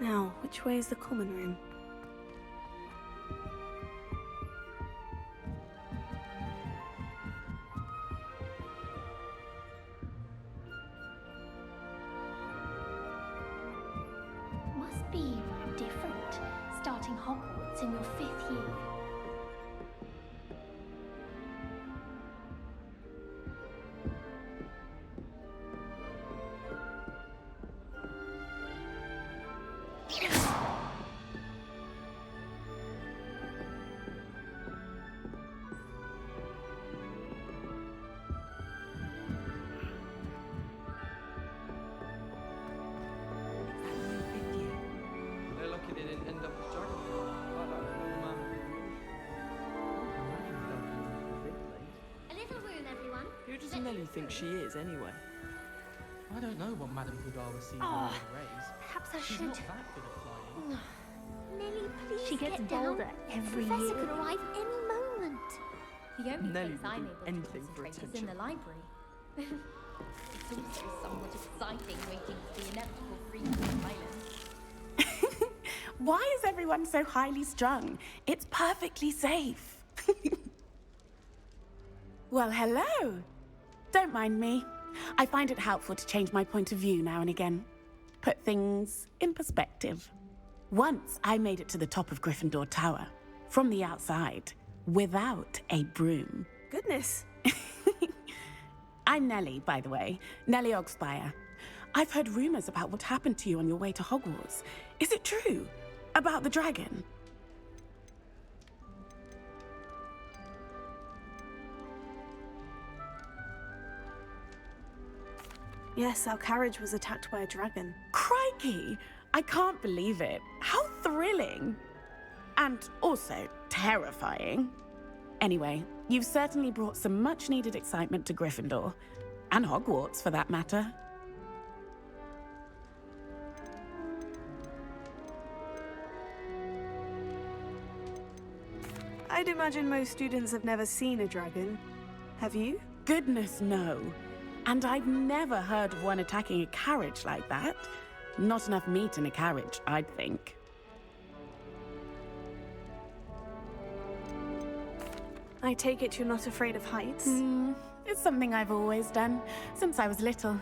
Now, which way is the common room? Must be different, starting Hogwarts in your 5th year. They're lucky they didn't end up with Jordan. A little room, everyone. Who does Nelly think she is, anyway? I don't know what Madame Poudre was seeing Oh, in the rays. Perhaps I She's should. not that good at flying. Nelly, please She gets get down. bolder every Professor year. could arrive any moment. The only Nelly place will I'm do able to anything for concentrate is in attention. the library. It's also somewhat exciting waiting for the inevitable freak of silence. Why is everyone so highly strung? It's perfectly safe. Well, hello. Don't mind me. I find it helpful to change my point of view now and again. Put things in perspective. Once I made it to the top of Gryffindor Tower, from the outside, without a broom. Goodness. I'm Nellie, by the way. Nellie Ogspire. I've heard rumors about what happened to you on your way to Hogwarts. Is it true? About the dragon? Yes, our carriage was attacked by a dragon. Crikey! I can't believe it. How thrilling! And also terrifying. Anyway, you've certainly brought some much-needed excitement to Gryffindor. And Hogwarts, for that matter. I'd imagine most students have never seen a dragon. Have you? Goodness, no. And I've never heard of one attacking a carriage like that. Not enough meat in a carriage, I'd think. I take it you're not afraid of heights? It's something I've always done, since I was little.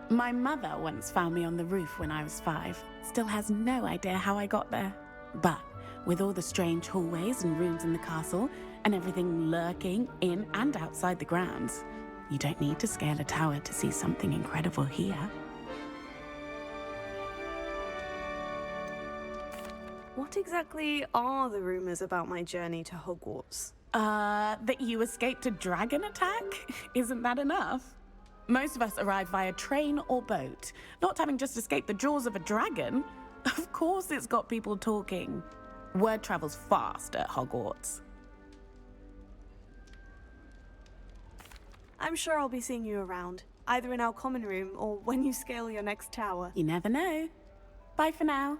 My mother once found me on the roof when I was 5. Still has no idea how I got there. But with all the strange hallways and rooms in the castle, and everything lurking in and outside the grounds, you don't need to scale a tower to see something incredible here. What exactly are the rumors about my journey to Hogwarts? That you escaped a dragon attack? Isn't that enough? Most of us arrive via train or boat, not having just escaped the jaws of a dragon. Of course it's got people talking. Word travels fast at Hogwarts. I'm sure I'll be seeing you around, either in our common room or when you scale your next tower. You never know. Bye for now.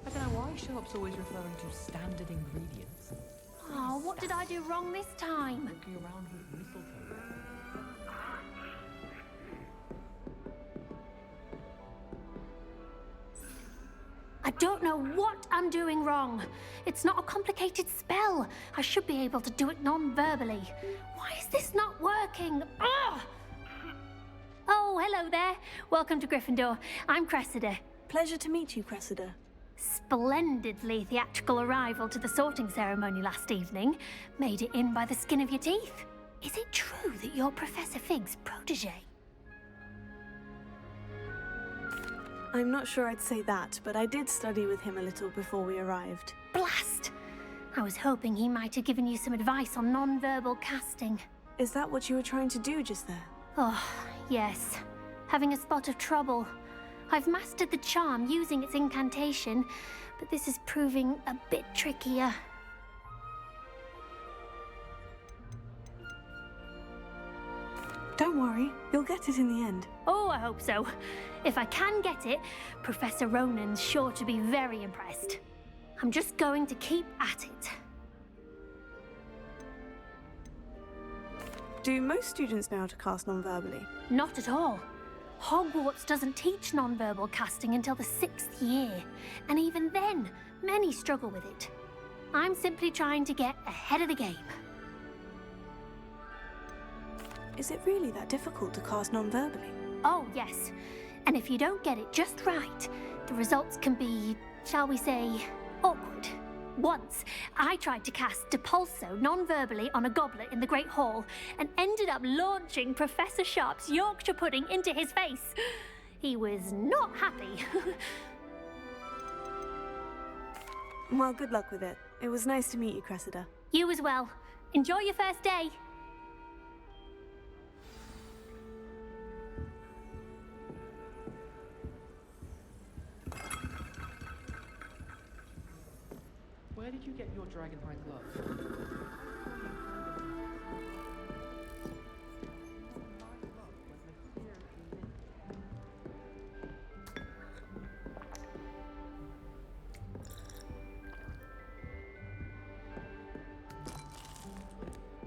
I don't know why Sharp's always referring to standard ingredients. Oh, what did I do wrong this time? Walking around with mistletoe. I don't know what I'm doing wrong. It's not a complicated spell. I should be able to do it non-verbally. Why is this not working? Ugh! Oh, hello there. Welcome to Gryffindor. I'm Cressida. Pleasure to meet you, Cressida. Splendidly theatrical arrival to the sorting ceremony last evening. Made it in by the skin of your teeth. Is it true that you're Professor Fig's protege? I'm not sure I'd say that, but I did study with him a little before we arrived. Blast! I was hoping he might have given you some advice on non-verbal casting. Is that what you were trying to do just there? Oh, yes. Having a spot of trouble. I've mastered the charm using its incantation, but this is proving a bit trickier. Don't worry, you'll get it in the end. Oh, I hope so. If I can get it, Professor Ronan's sure to be very impressed. I'm just going to keep at it. Do most students know how to cast non-verbally? Not at all. Hogwarts doesn't teach non-verbal casting until the 6th year, and even then, many struggle with it. I'm simply trying to get ahead of the game. Is it really that difficult to cast non-verbally? Oh, yes. And if you don't get it just right, the results can be, shall we say, awkward. Once, I tried to cast Depulso non-verbally on a goblet in the Great Hall and ended up launching Professor Sharp's Yorkshire pudding into his face. He was not happy. Well, good luck with it. It was nice to meet you, Cressida. You as well. Enjoy your first day. Where did you get your dragonhide glove?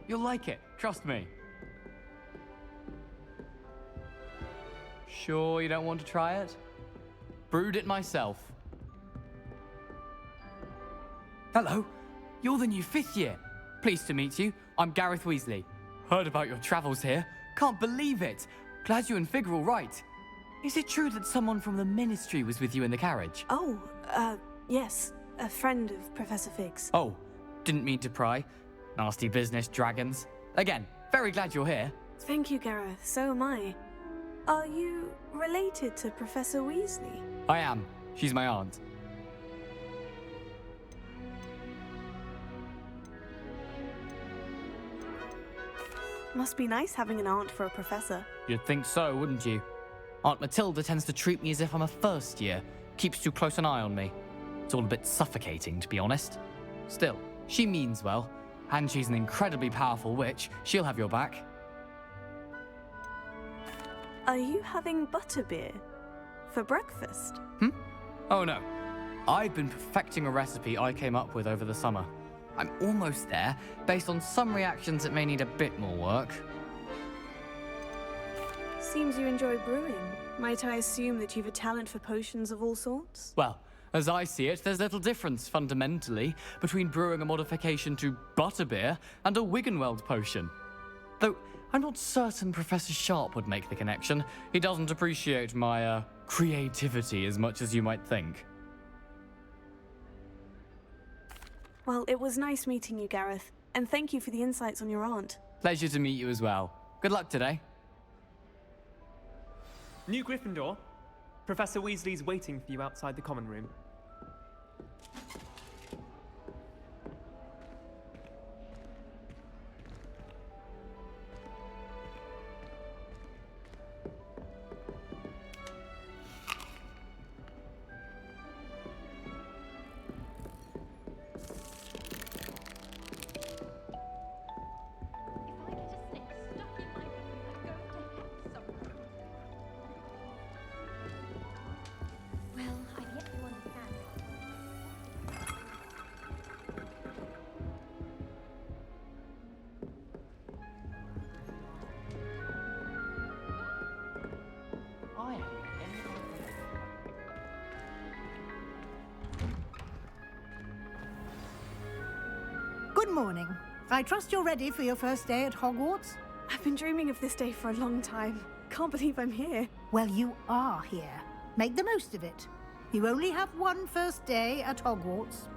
You'll like it, trust me. Sure you don't want to try it? Brewed it myself. Hello, you're the new 5th year. Pleased to meet you. I'm Gareth Weasley. Heard about your travels here. Can't believe it. Glad you and Fig are all right. Is it true that someone from the Ministry was with you in the carriage? Oh, yes. A friend of Professor Fig's. Oh, didn't mean to pry. Nasty business, dragons. Again, very glad you're here. Thank you, Gareth. So am I. Are you related to Professor Weasley? I am. She's my aunt. Must be nice having an aunt for a professor. You'd think so, wouldn't you? Aunt Matilda tends to treat me as if I'm a first year. Keeps too close an eye on me. It's all a bit suffocating, to be honest. Still, she means well. And she's an incredibly powerful witch. She'll have your back. Are you having butterbeer for breakfast? Oh no. I've been perfecting a recipe I came up with over the summer. I'm almost there, based on some reactions that may need a bit more work. Seems you enjoy brewing. Might I assume that you've a talent for potions of all sorts? Well, as I see it, there's little difference, fundamentally, between brewing a modification to butterbeer and a Wiggenweld potion. Though, I'm not certain Professor Sharp would make the connection. He doesn't appreciate my, creativity as much as you might think. Well, it was nice meeting you, Gareth. And thank you for the insights on your aunt. Pleasure to meet you as well. Good luck today. New Gryffindor. Professor Weasley's waiting for you outside the common room. Well, I've yet to understand. I haven't any idea. Good morning. I trust you're ready for your first day at Hogwarts? I've been dreaming of this day for a long time. Can't believe I'm here. Well, you are here. Make the most of it. You only have one first day at Hogwarts.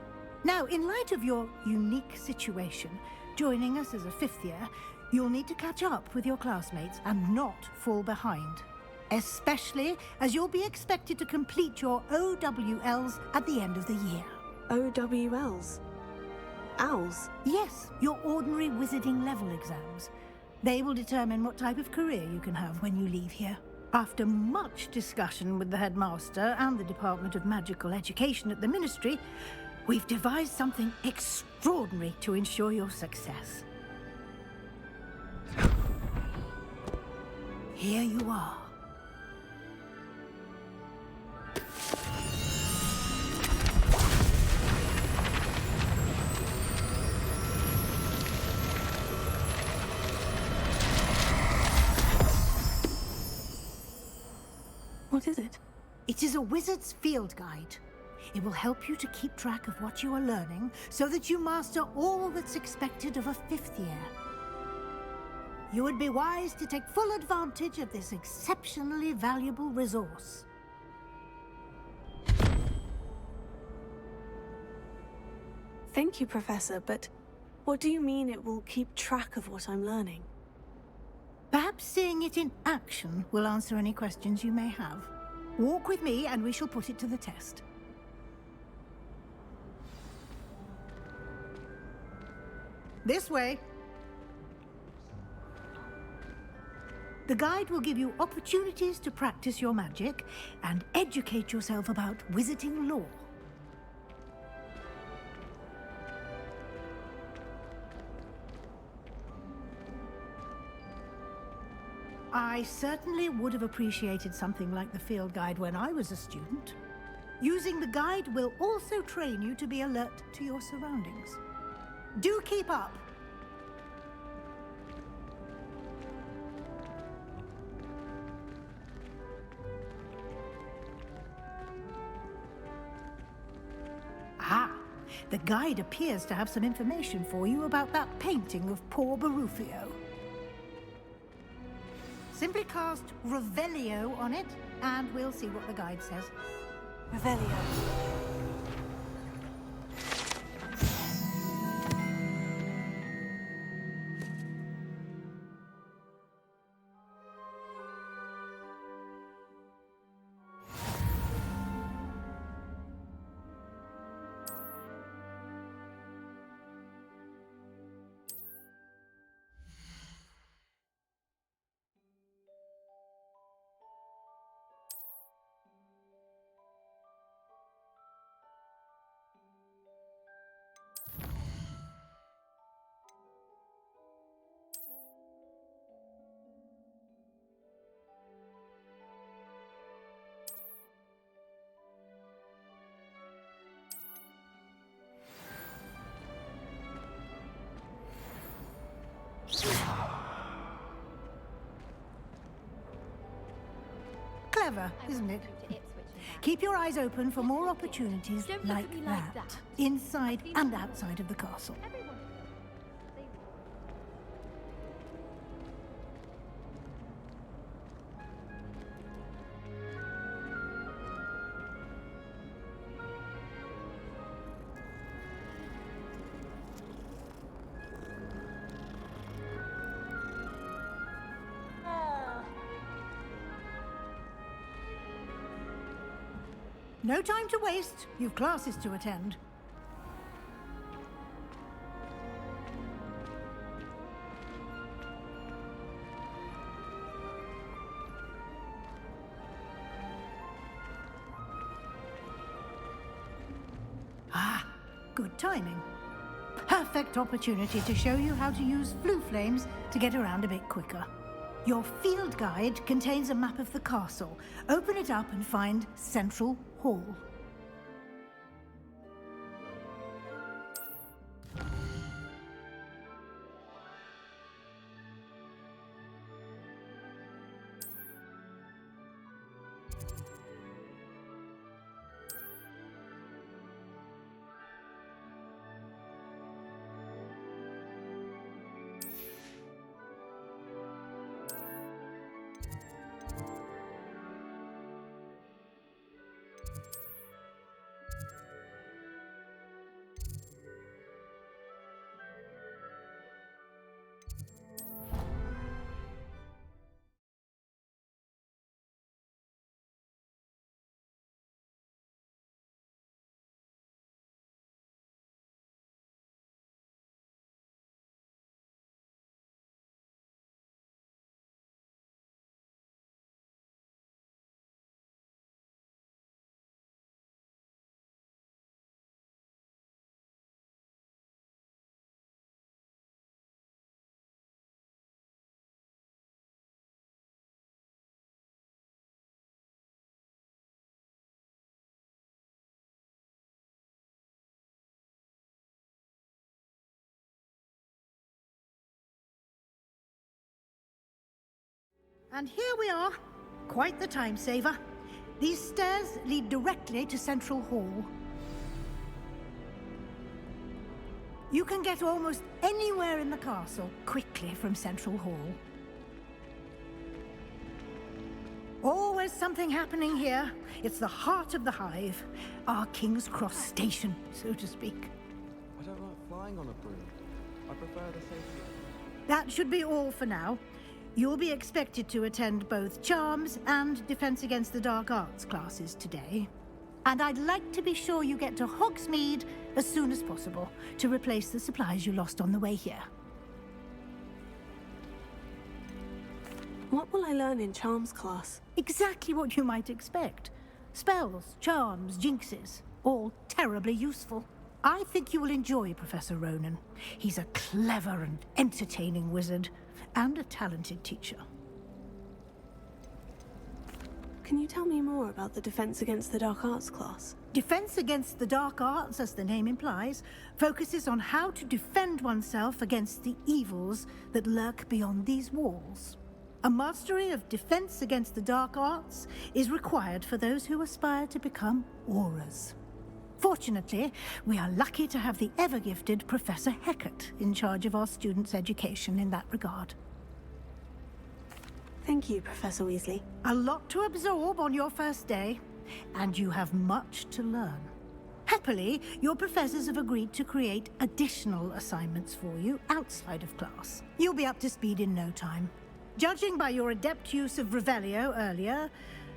Now, in light of your unique situation, joining us as a 5th year, you'll need to catch up with your classmates and not fall behind. Especially as you'll be expected to complete your OWLs at the end of the year. OWLs? Owls? Yes, your ordinary wizarding level exams. They will determine what type of career you can have when you leave here. After much discussion with the headmaster and the Department of Magical Education at the Ministry, we've devised something extraordinary to ensure your success. Here you are. What is it? It is a wizard's field guide. It will help you to keep track of what you are learning so that you master all that's expected of a 5th year. You would be wise to take full advantage of this exceptionally valuable resource. Thank you, Professor, but what do you mean it will keep track of what I'm learning? Perhaps seeing it in action will answer any questions you may have. Walk with me and we shall put it to the test. This way. The guide will give you opportunities to practice your magic and educate yourself about wizarding lore. I certainly would have appreciated something like the field guide when I was a student. Using the guide will also train you to be alert to your surroundings. Do keep up! Ah, the guide appears to have some information for you about that painting of poor Barufio. Simply cast Revelio on it, and we'll see what the guide says. Revelio. Clever, isn't it? Keep your eyes open for more opportunities like that, inside and outside of the castle. No time to waste. You've classes to attend. Ah, good timing. Perfect opportunity to show you how to use flue flames to get around a bit quicker. Your field guide contains a map of the castle. Open it up and find Central Hall. And here we are. Quite the time saver. These stairs lead directly to Central Hall. You can get almost anywhere in the castle quickly from Central Hall. Always something happening here. It's the heart of the hive. Our King's Cross station, so to speak. I don't like flying on a broom. I prefer the safety of... That should be all for now. You'll be expected to attend both Charms and Defense Against the Dark Arts classes today. And I'd like to be sure you get to Hogsmeade as soon as possible to replace the supplies you lost on the way here. What will I learn in Charms class? Exactly what you might expect. Spells, charms, jinxes, all terribly useful. I think you will enjoy Professor Ronan. He's a clever and entertaining wizard, and a talented teacher. Can you tell me more about the Defense Against the Dark Arts class? Defense Against the Dark Arts, as the name implies, focuses on how to defend oneself against the evils that lurk beyond these walls. A mastery of Defense Against the Dark Arts is required for those who aspire to become Aurors. Fortunately, we are lucky to have the ever-gifted Professor Hecat in charge of our students' education in that regard. Thank you, Professor Weasley. A lot to absorb on your first day, and you have much to learn. Happily, your professors have agreed to create additional assignments for you outside of class. You'll be up to speed in no time. Judging by your adept use of Revelio earlier,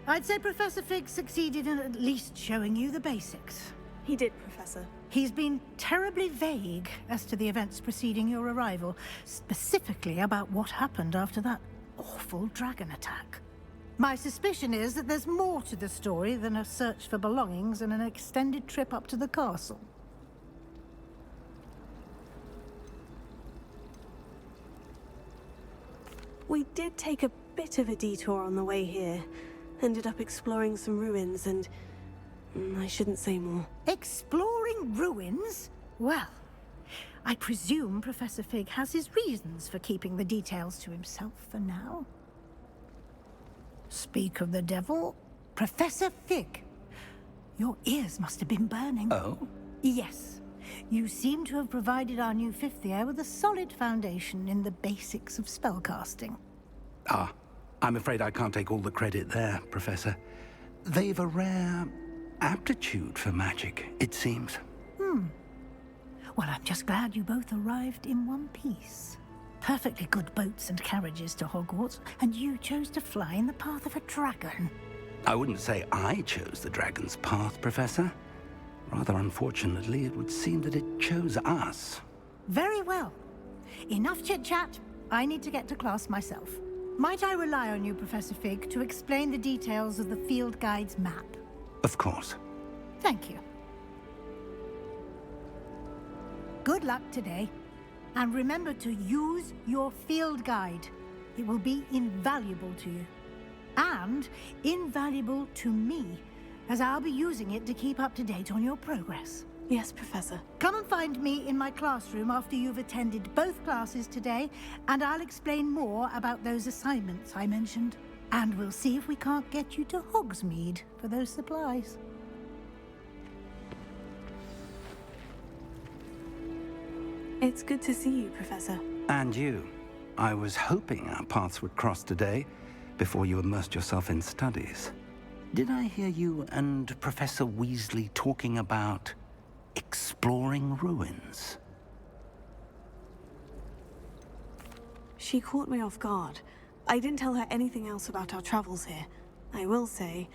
I'd say Professor Fig succeeded in at least showing you the basics. He did, Professor. He's been terribly vague as to the events preceding your arrival, specifically about what happened after that awful dragon attack. My suspicion is that there's more to the story than a search for belongings and an extended trip up to the castle. We did take a bit of a detour on the way here. Ended up exploring some ruins and... I shouldn't say more. Exploring ruins? Well, I presume Professor Fig has his reasons for keeping the details to himself for now. Speak of the devil, Professor Fig. Your ears must have been burning. Oh? Yes. You seem to have provided our new fifth year with a solid foundation in the basics of spellcasting. Ah, I'm afraid I can't take all the credit there, Professor. They've a rare aptitude for magic, it seems. Well, I'm just glad you both arrived in one piece. Perfectly good boats and carriages to Hogwarts, and you chose to fly in the path of a dragon. I wouldn't say I chose the dragon's path, Professor. Rather unfortunately, it would seem that it chose us. Very well. Enough chit-chat. I need to get to class myself. Might I rely on you, Professor Fig, to explain the details of the field guide's map? Of course. Thank you. Good luck today. And remember to use your field guide. It will be invaluable to you. And invaluable to me, as I'll be using it to keep up to date on your progress. Yes, Professor. Come and find me in my classroom after you've attended both classes today, and I'll explain more about those assignments I mentioned. And we'll see if we can't get you to Hogsmeade for those supplies. It's good to see you, Professor. And you. I was hoping our paths would cross today, before you immersed yourself in studies. Did I hear you and Professor Weasley talking about exploring ruins? She caught me off guard. I didn't tell her anything else about our travels here. I will say,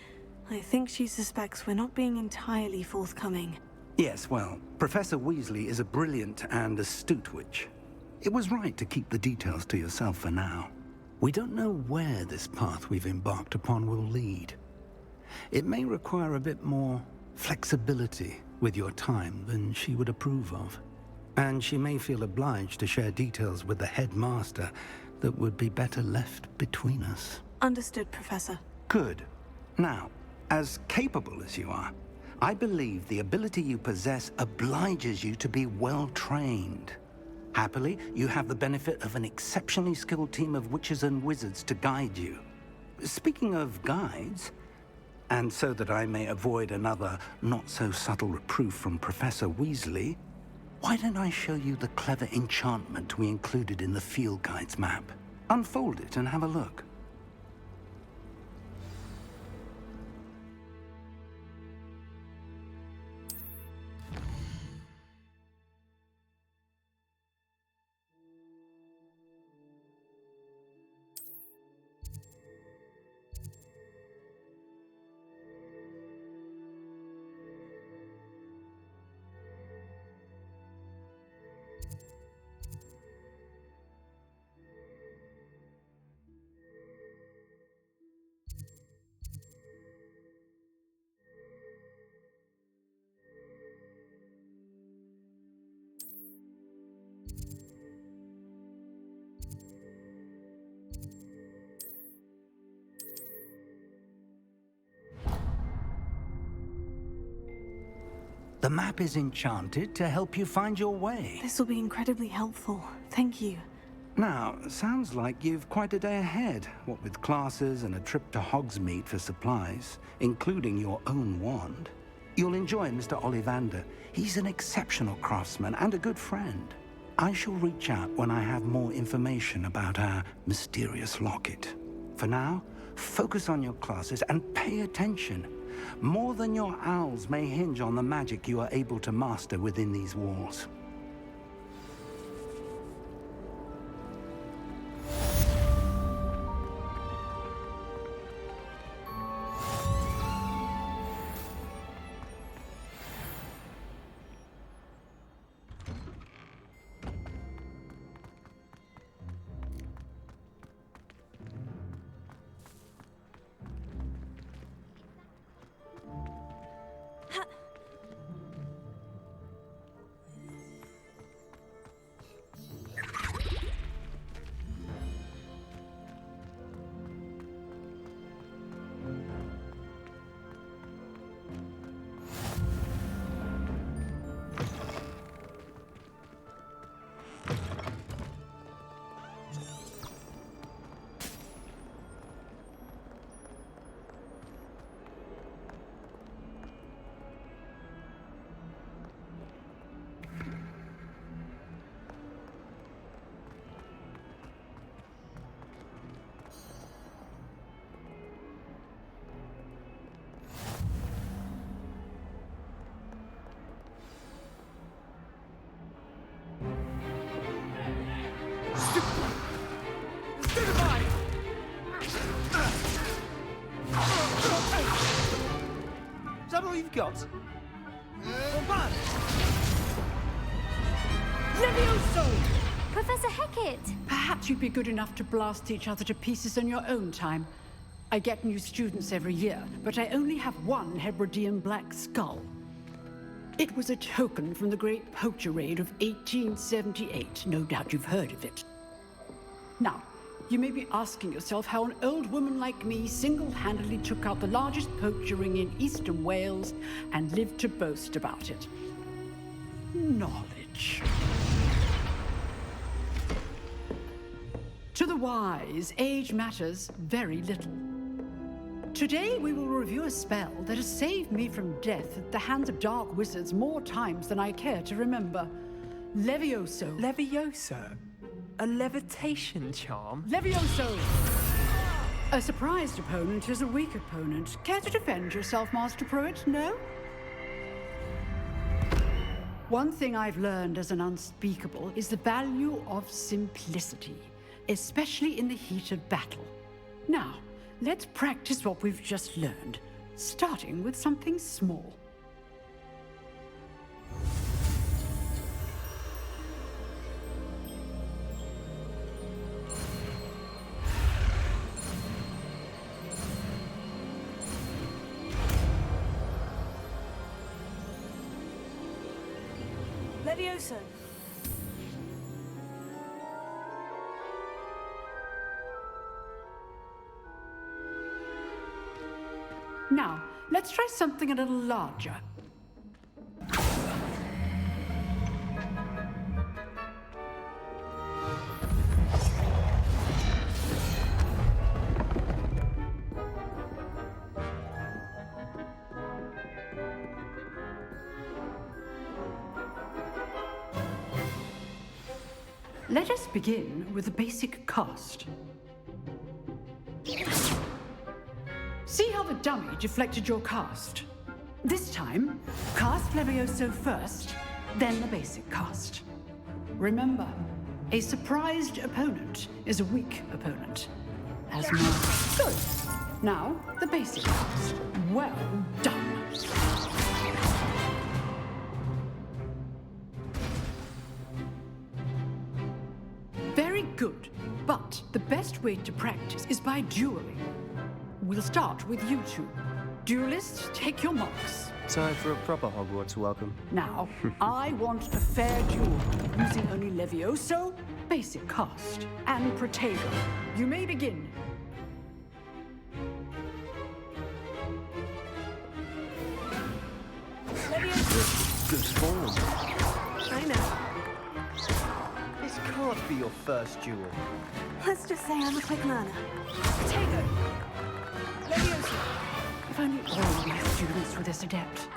I think she suspects we're not being entirely forthcoming. Yes, well, Professor Weasley is a brilliant and astute witch. It was right to keep the details to yourself for now. We don't know where this path we've embarked upon will lead. It may require a bit more flexibility with your time than she would approve of. And she may feel obliged to share details with the headmaster that would be better left between us. Understood, Professor. Good. Now, as capable as you are, I believe the ability you possess obliges you to be well-trained. Happily, you have the benefit of an exceptionally skilled team of witches and wizards to guide you. Speaking of guides, And so that I may avoid another not-so-subtle reproof from Professor Weasley, why don't I show you the clever enchantment we included in the field guide's map? Unfold it and have a look. The map is enchanted to help you find your way. This will be incredibly helpful. Thank you. Now, sounds like you've quite a day ahead, what with classes and a trip to Hogsmeade for supplies, including your own wand. You'll enjoy Mr. Ollivander. He's an exceptional craftsman and a good friend. I shall reach out when I have more information about our mysterious locket. For now, focus on your classes and pay attention. More than your owls may hinge on the magic you are able to master within these walls. Is that all you've got? Levioso! Professor Hecat! Perhaps you'd be good enough to blast each other to pieces in your own time. I get new students every year, but I only have one Hebridean black skull. It was a token from the Great Poacher Raid of 1878. No doubt you've heard of it. Now, you may be asking yourself how an old woman like me single-handedly took out the largest poacher ring in eastern Wales and lived to boast about it. Knowledge. To the wise, age matters very little. Today we will review a spell that has saved me from death at the hands of dark wizards more times than I care to remember. Levioso. Levioso? A levitation charm? Levioso! A surprised opponent is a weak opponent. Care to defend yourself, Master Pruitt? No? One thing I've learned as an unspeakable is the value of simplicity, especially in the heat of battle. Now, let's practice what we've just learned, starting with something small. Levioso. Now, let's try something a little larger. Let us begin with the basic cast. See how the dummy deflected your cast? This time, cast Levioso first, then the basic cast. Remember, a surprised opponent is a weak opponent. As marked. Good. Now, the basic cast. Well done. Very good. But the best way to practice is by dueling. We'll start with you two. Duelists, take your marks. Time for a proper Hogwarts welcome. Now, I want a fair duel, using only Levioso, basic cast, and Protego. You may begin. Levioso! Good form. I know. This can't be your first duel. Let's just say I'm a quick learner. Protego! Levioso! If only all my students were this adept.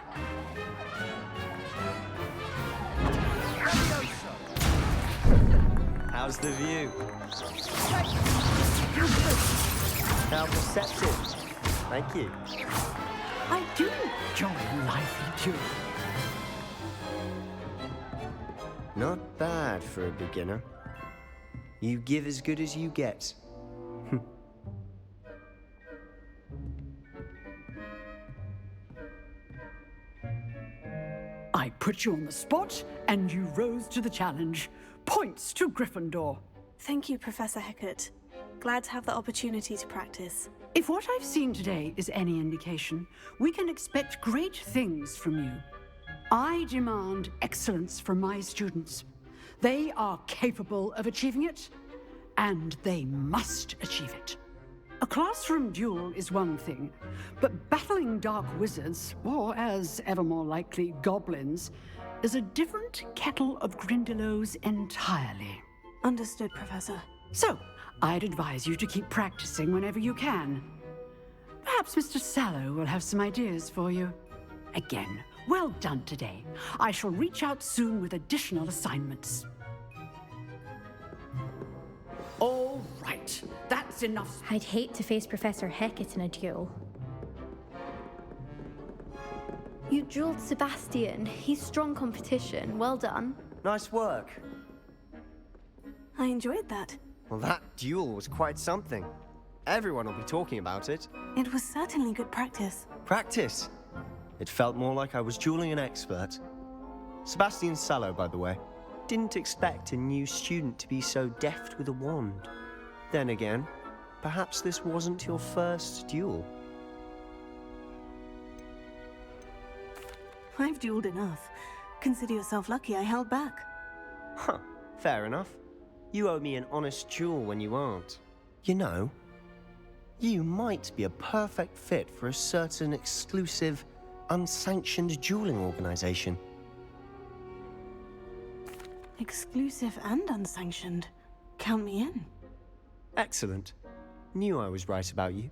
How's the view? How perceptive. Thank you. I do enjoy lively duel. Not bad for a beginner. You give as good as you get. I put you on the spot, and you rose to the challenge. Points to Gryffindor. Thank you, Professor Hecat. Glad to have the opportunity to practice. If what I've seen today is any indication, we can expect great things from you. I demand excellence from my students. They are capable of achieving it, and they must achieve it. A classroom duel is one thing, but battling dark wizards, or as ever more likely, goblins, is a different kettle of Grindylows entirely. Understood, Professor. So, I'd advise you to keep practicing whenever you can. Perhaps Mr. Sallow will have some ideas for you. Again, well done today. I shall reach out soon with additional assignments. All right, that's enough. I'd hate to face Professor Hecat in a duel. You dueled Sebastian. He's strong competition. Well done. Nice work. I enjoyed that. Well, that duel was quite something. Everyone will be talking about it. It was certainly good practice. Practice? It felt more like I was dueling an expert. Sebastian Sallow, by the way. Didn't expect a new student to be so deft with a wand. Then again, perhaps this wasn't your first duel. I've dueled enough. Consider yourself lucky I held back. Huh, fair enough. You owe me an honest duel when you aren't. You know, you might be a perfect fit for a certain exclusive, unsanctioned dueling organization. Exclusive and unsanctioned. Count me in. Excellent. Knew I was right about you.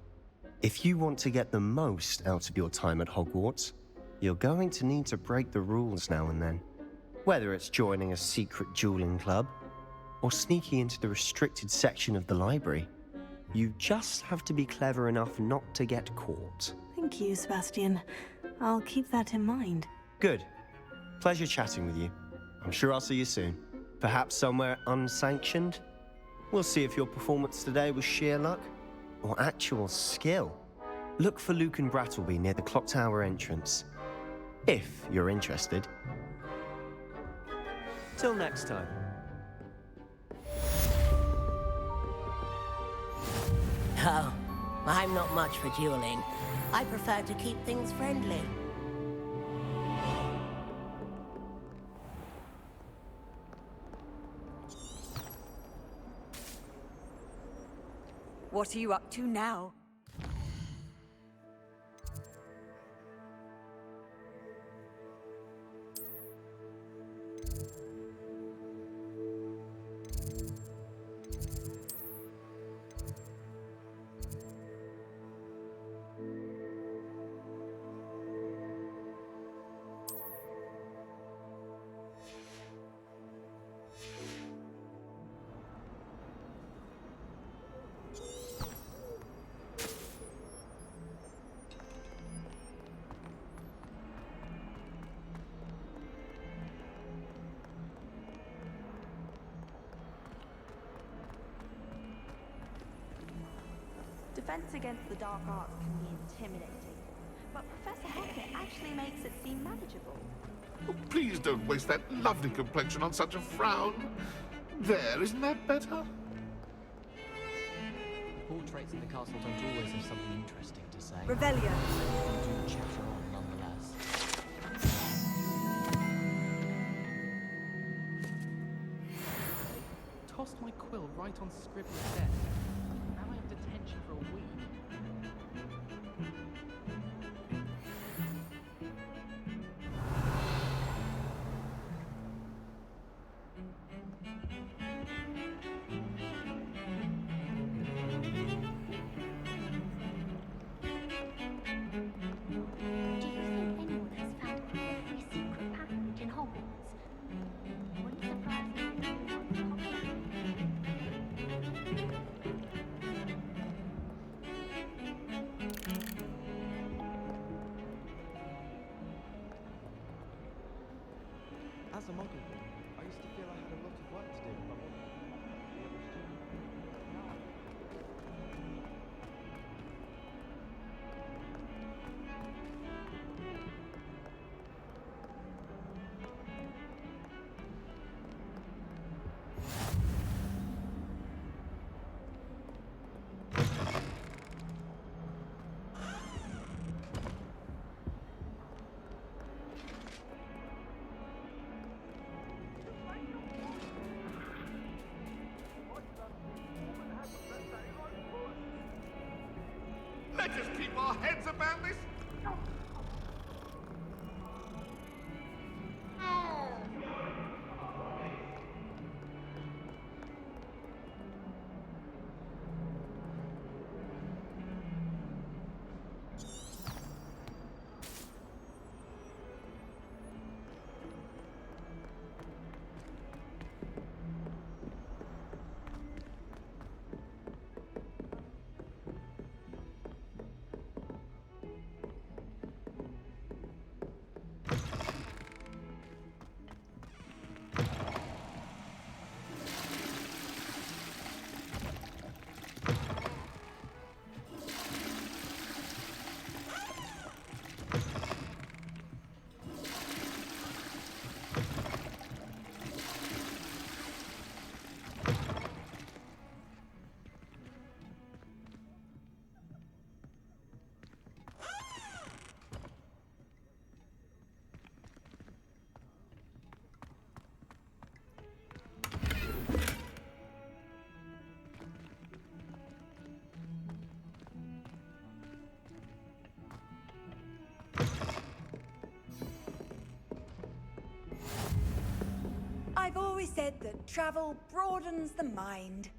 If you want to get the most out of your time at Hogwarts, you're going to need to break the rules now and then. Whether it's joining a secret dueling club, or sneaking into the restricted section of the library, you just have to be clever enough not to get caught. Thank you, Sebastian. I'll keep that in mind. Good. Pleasure chatting with you. I'm sure I'll see you soon. Perhaps somewhere unsanctioned? We'll see if your performance today was sheer luck or actual skill. Look for Luke and Brattleby near the clock tower entrance, if you're interested. Till next time. Oh, I'm not much for dueling. I prefer to keep things friendly. What are you up to now? defense against the dark arts can be intimidating, but Professor Hackett actually makes it seem manageable. Oh, please don't waste that lovely complexion on such a frown. There, isn't that better? Portraits in the castle don't always have something interesting to say. Revelio. Do chatter on nonetheless. Tossed my quill right on Scribbler's desk. Now I have detention for a week. As a muggle, I used to feel I had a lot of work to do, but what the others do. Now Let us keep our heads about this. I've always said that travel broadens the mind.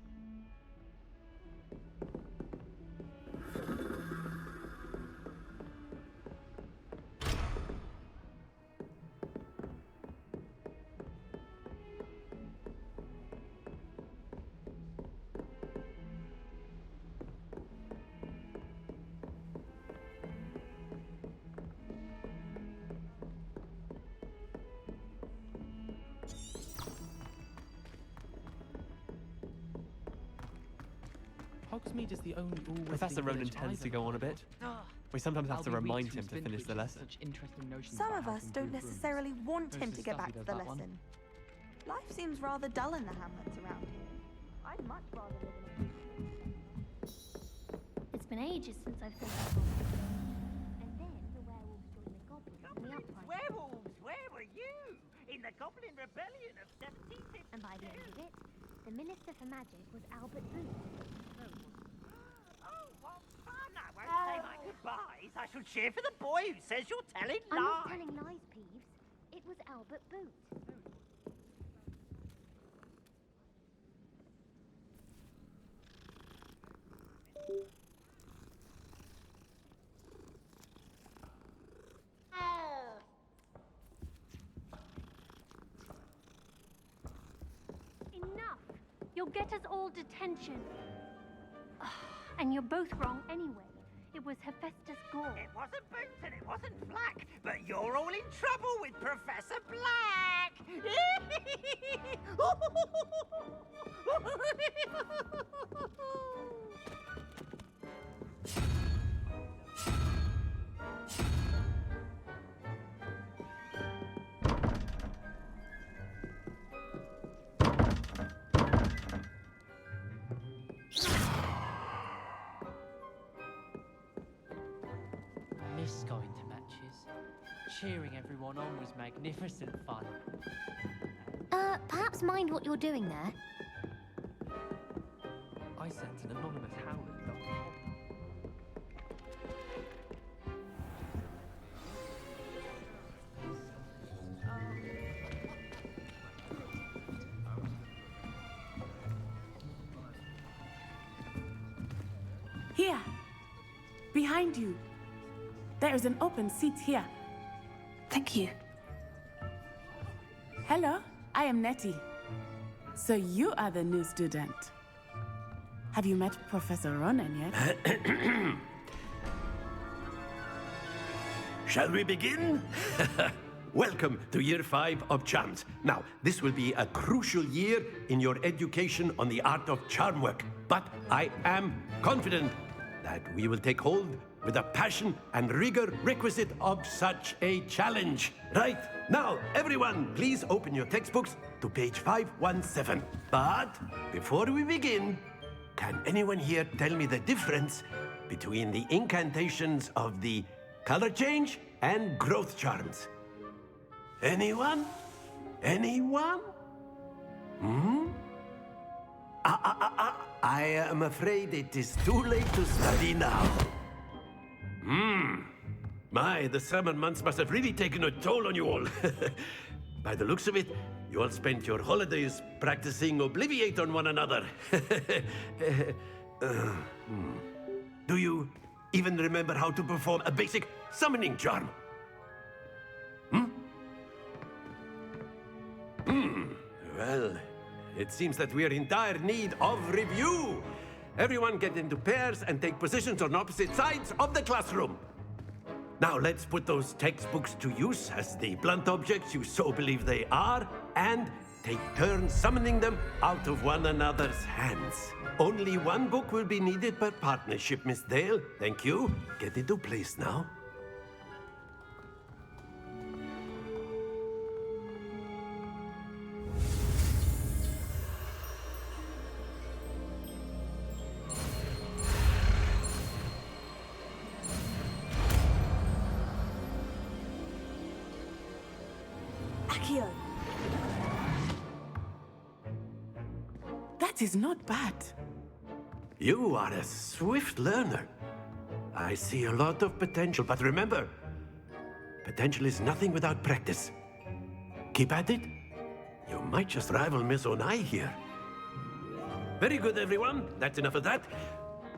Hogsmeade is the only always Professor Ronan tends to go on a bit. We sometimes have to remind him to finish the lesson. Some of us don't necessarily want him to get back to the lesson. Life seems rather dull in the hamlets around here. I'd much rather live in It's been ages since I've been to And then the werewolves joined the goblins in the uprising. Werewolves, where were you? In the Goblin Rebellion of 1752. And by the end of it, the Minister for Magic was Albert Booth. Oh, what fun! I won't say my goodbyes. I shall cheer for the boy who says you're telling lies. I'm not telling lies, Peeves. It was Albert Booth. Enough! You'll get us all detention. And you're both wrong anyway. It was Hephaestus Gore. It wasn't Boots and it wasn't Black, but you're all in trouble with Professor Black. Cheering everyone on was magnificent fun. Perhaps mind what you're doing there? I sent an anonymous howler, Dr. Hobb. Here. Behind you. There is an open seat here. Thank you. Hello, I am Nettie. So you are the new student. Have you met Professor Ronan yet? Shall we begin? Welcome to Year 5 of Charms. Now, this will be a crucial year in your education on the art of charm work. But I am confident that we will take hold with the passion and rigor requisite of such a challenge. Right, now, everyone, please open your textbooks to page 517. But before we begin, can anyone here tell me the difference between the incantations of the color change and growth charms? Anyone? Anyone? I am afraid it is too late to study now. My, the summer months must have really taken a toll on you all. By the looks of it, you all spent your holidays practicing Obliviate on one another. Do you even remember how to perform a basic summoning charm? Well, it seems that we are in dire need of review. Everyone get into pairs and take positions on opposite sides of the classroom. Now let's put those textbooks to use as the blunt objects you so believe they are, and take turns summoning them out of one another's hands. Only one book will be needed per partnership, Miss Dale. Thank you. Get into place now. Accio. That is not bad. You are a swift learner. I see a lot of potential, but remember, potential is nothing without practice. Keep at it. You might just rival Miss Onai here. Very good, everyone. That's enough of that.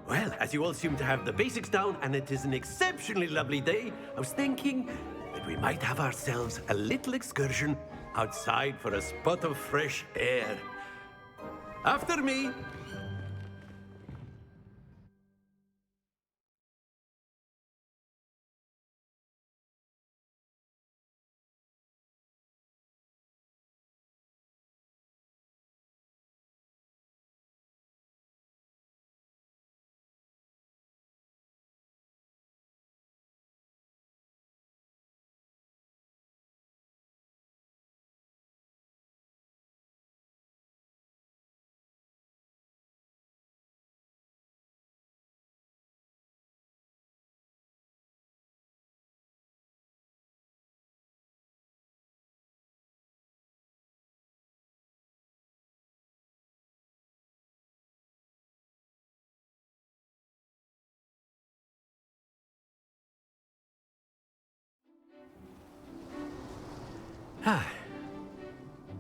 Well, as you all seem to have the basics down, and it is an exceptionally lovely day, I was thinking that we might have ourselves a little excursion outside for a spot of fresh air. After me.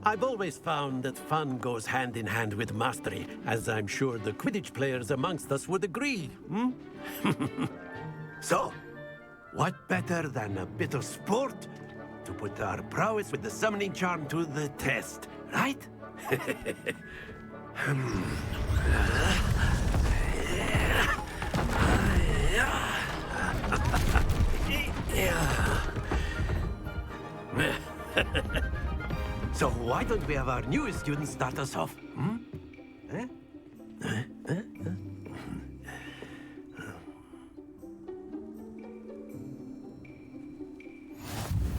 I've always found that fun goes hand in hand with mastery, as I'm sure the Quidditch players amongst us would agree. So, what better than a bit of sport to put our prowess with the summoning charm to the test, right? So why don't we have our newest student start us off?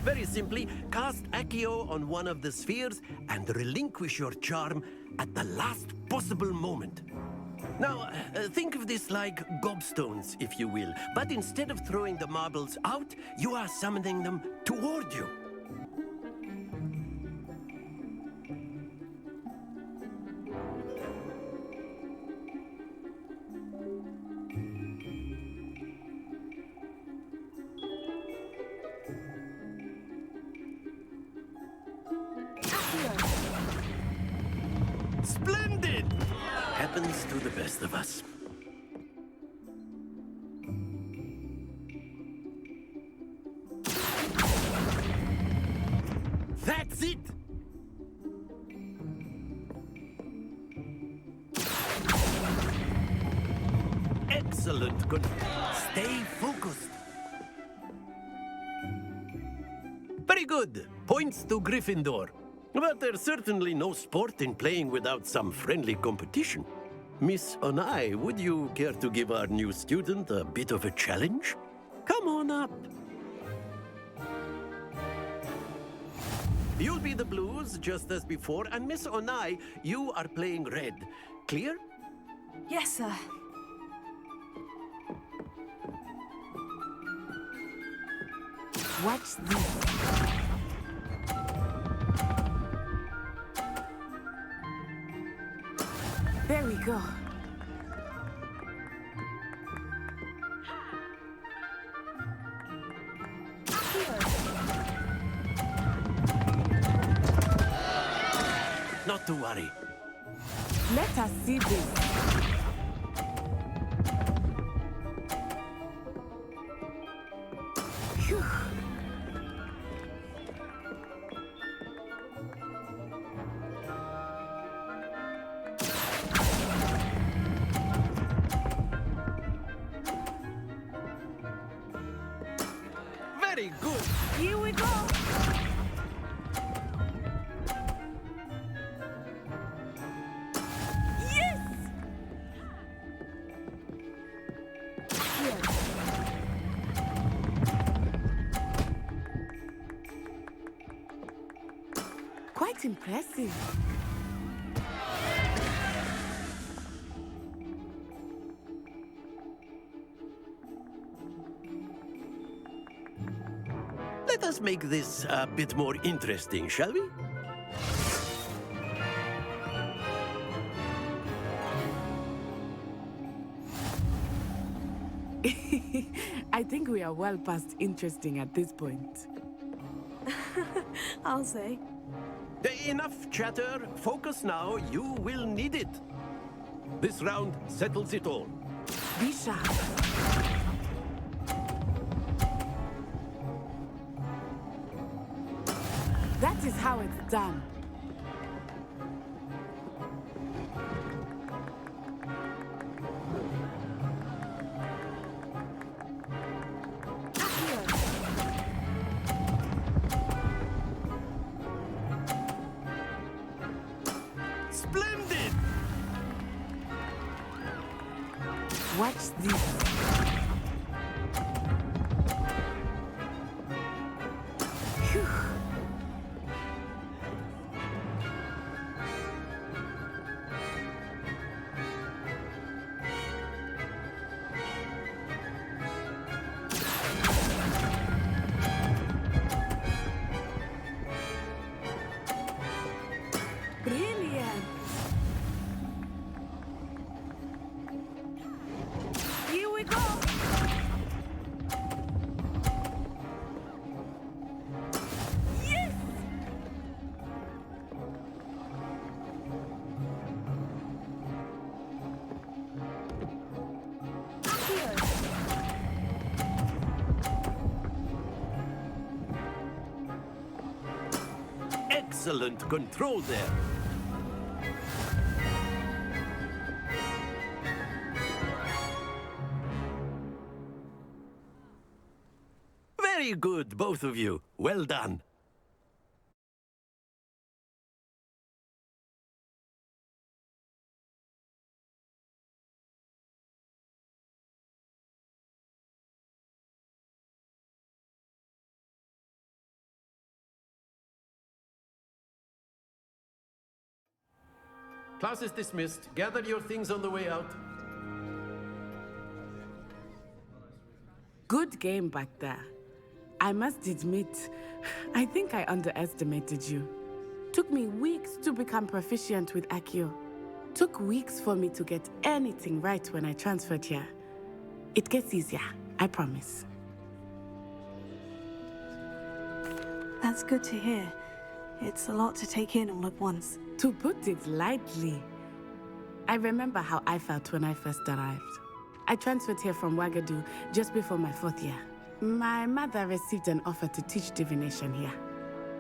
Very simply, cast Accio on one of the spheres and relinquish your charm at the last possible moment. Now, think of this like gobstones, if you will. But instead of throwing the marbles out, you are summoning them toward you. Splendid! Happens to the best of us. That's it! Excellent. Good. Stay focused. Very good. Points to Gryffindor. But there's certainly no sport in playing without some friendly competition. Miss Onai, would you care to give our new student a bit of a challenge? Come on up. You'll be the blues, just as before, and Miss Onai, you are playing red. Clear? Yes, sir. Watch this. There we go. Not to worry. Let us see this. Phew. Very good. Here we go. Yes! Here. Quite impressive. Let us make this a bit more interesting, shall we? I think we are well past interesting at this point. I'll say. Enough chatter. Focus now. You will need it. This round settles it all. Be sharp. That is how it's done. Splendid! Watch this. Phew. Brilliant. Here we go. Yes! Excellent control there. Very good, both of you. Well done. Class is dismissed. Gather your things on the way out. Good game back there. I must admit, I think I underestimated you. Took me weeks to become proficient with Accio. Took weeks for me to get anything right when I transferred here. It gets easier, I promise. That's good to hear. It's a lot to take in all at once. To put it lightly, I remember how I felt when I first arrived. I transferred here from Ouagadougou just before my 4th year. My mother received an offer to teach divination here.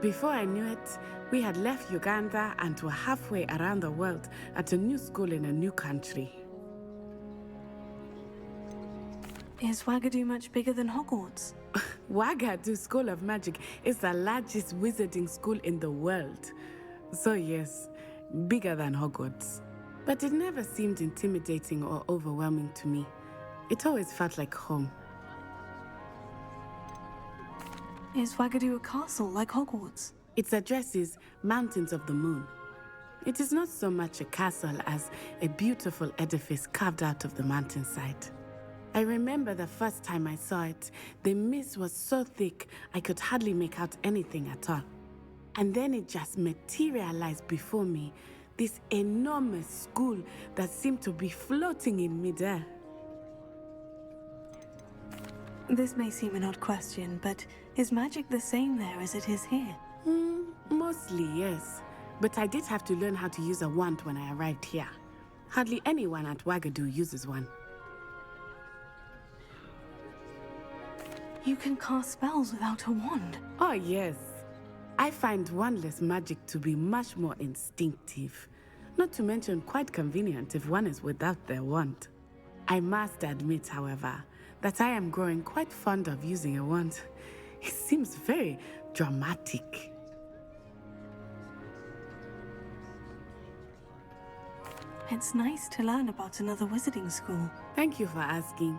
Before I knew it, we had left Uganda and were halfway around the world at a new school in a new country. Is Ouagadougou much bigger than Hogwarts? Ouagadougou School of Magic is the largest wizarding school in the world. So yes, bigger than Hogwarts. But it never seemed intimidating or overwhelming to me. It always felt like home. Is Ouagadougou a castle like Hogwarts? Its address is Mountains of the Moon. It is not so much a castle as a beautiful edifice carved out of the mountainside. I remember the first time I saw it, the mist was so thick I could hardly make out anything at all. And then it just materialized before me, this enormous school that seemed to be floating in midair. This may seem an odd question, but is magic the same there as it is here? Mostly, yes. But I did have to learn how to use a wand when I arrived here. Hardly anyone at Ouagadougou uses one. You can cast spells without a wand? Oh, yes. I find wandless magic to be much more instinctive. Not to mention quite convenient if one is without their wand. I must admit, however, that I am growing quite fond of using a wand. It seems very dramatic. It's nice to learn about another wizarding school. Thank you for asking.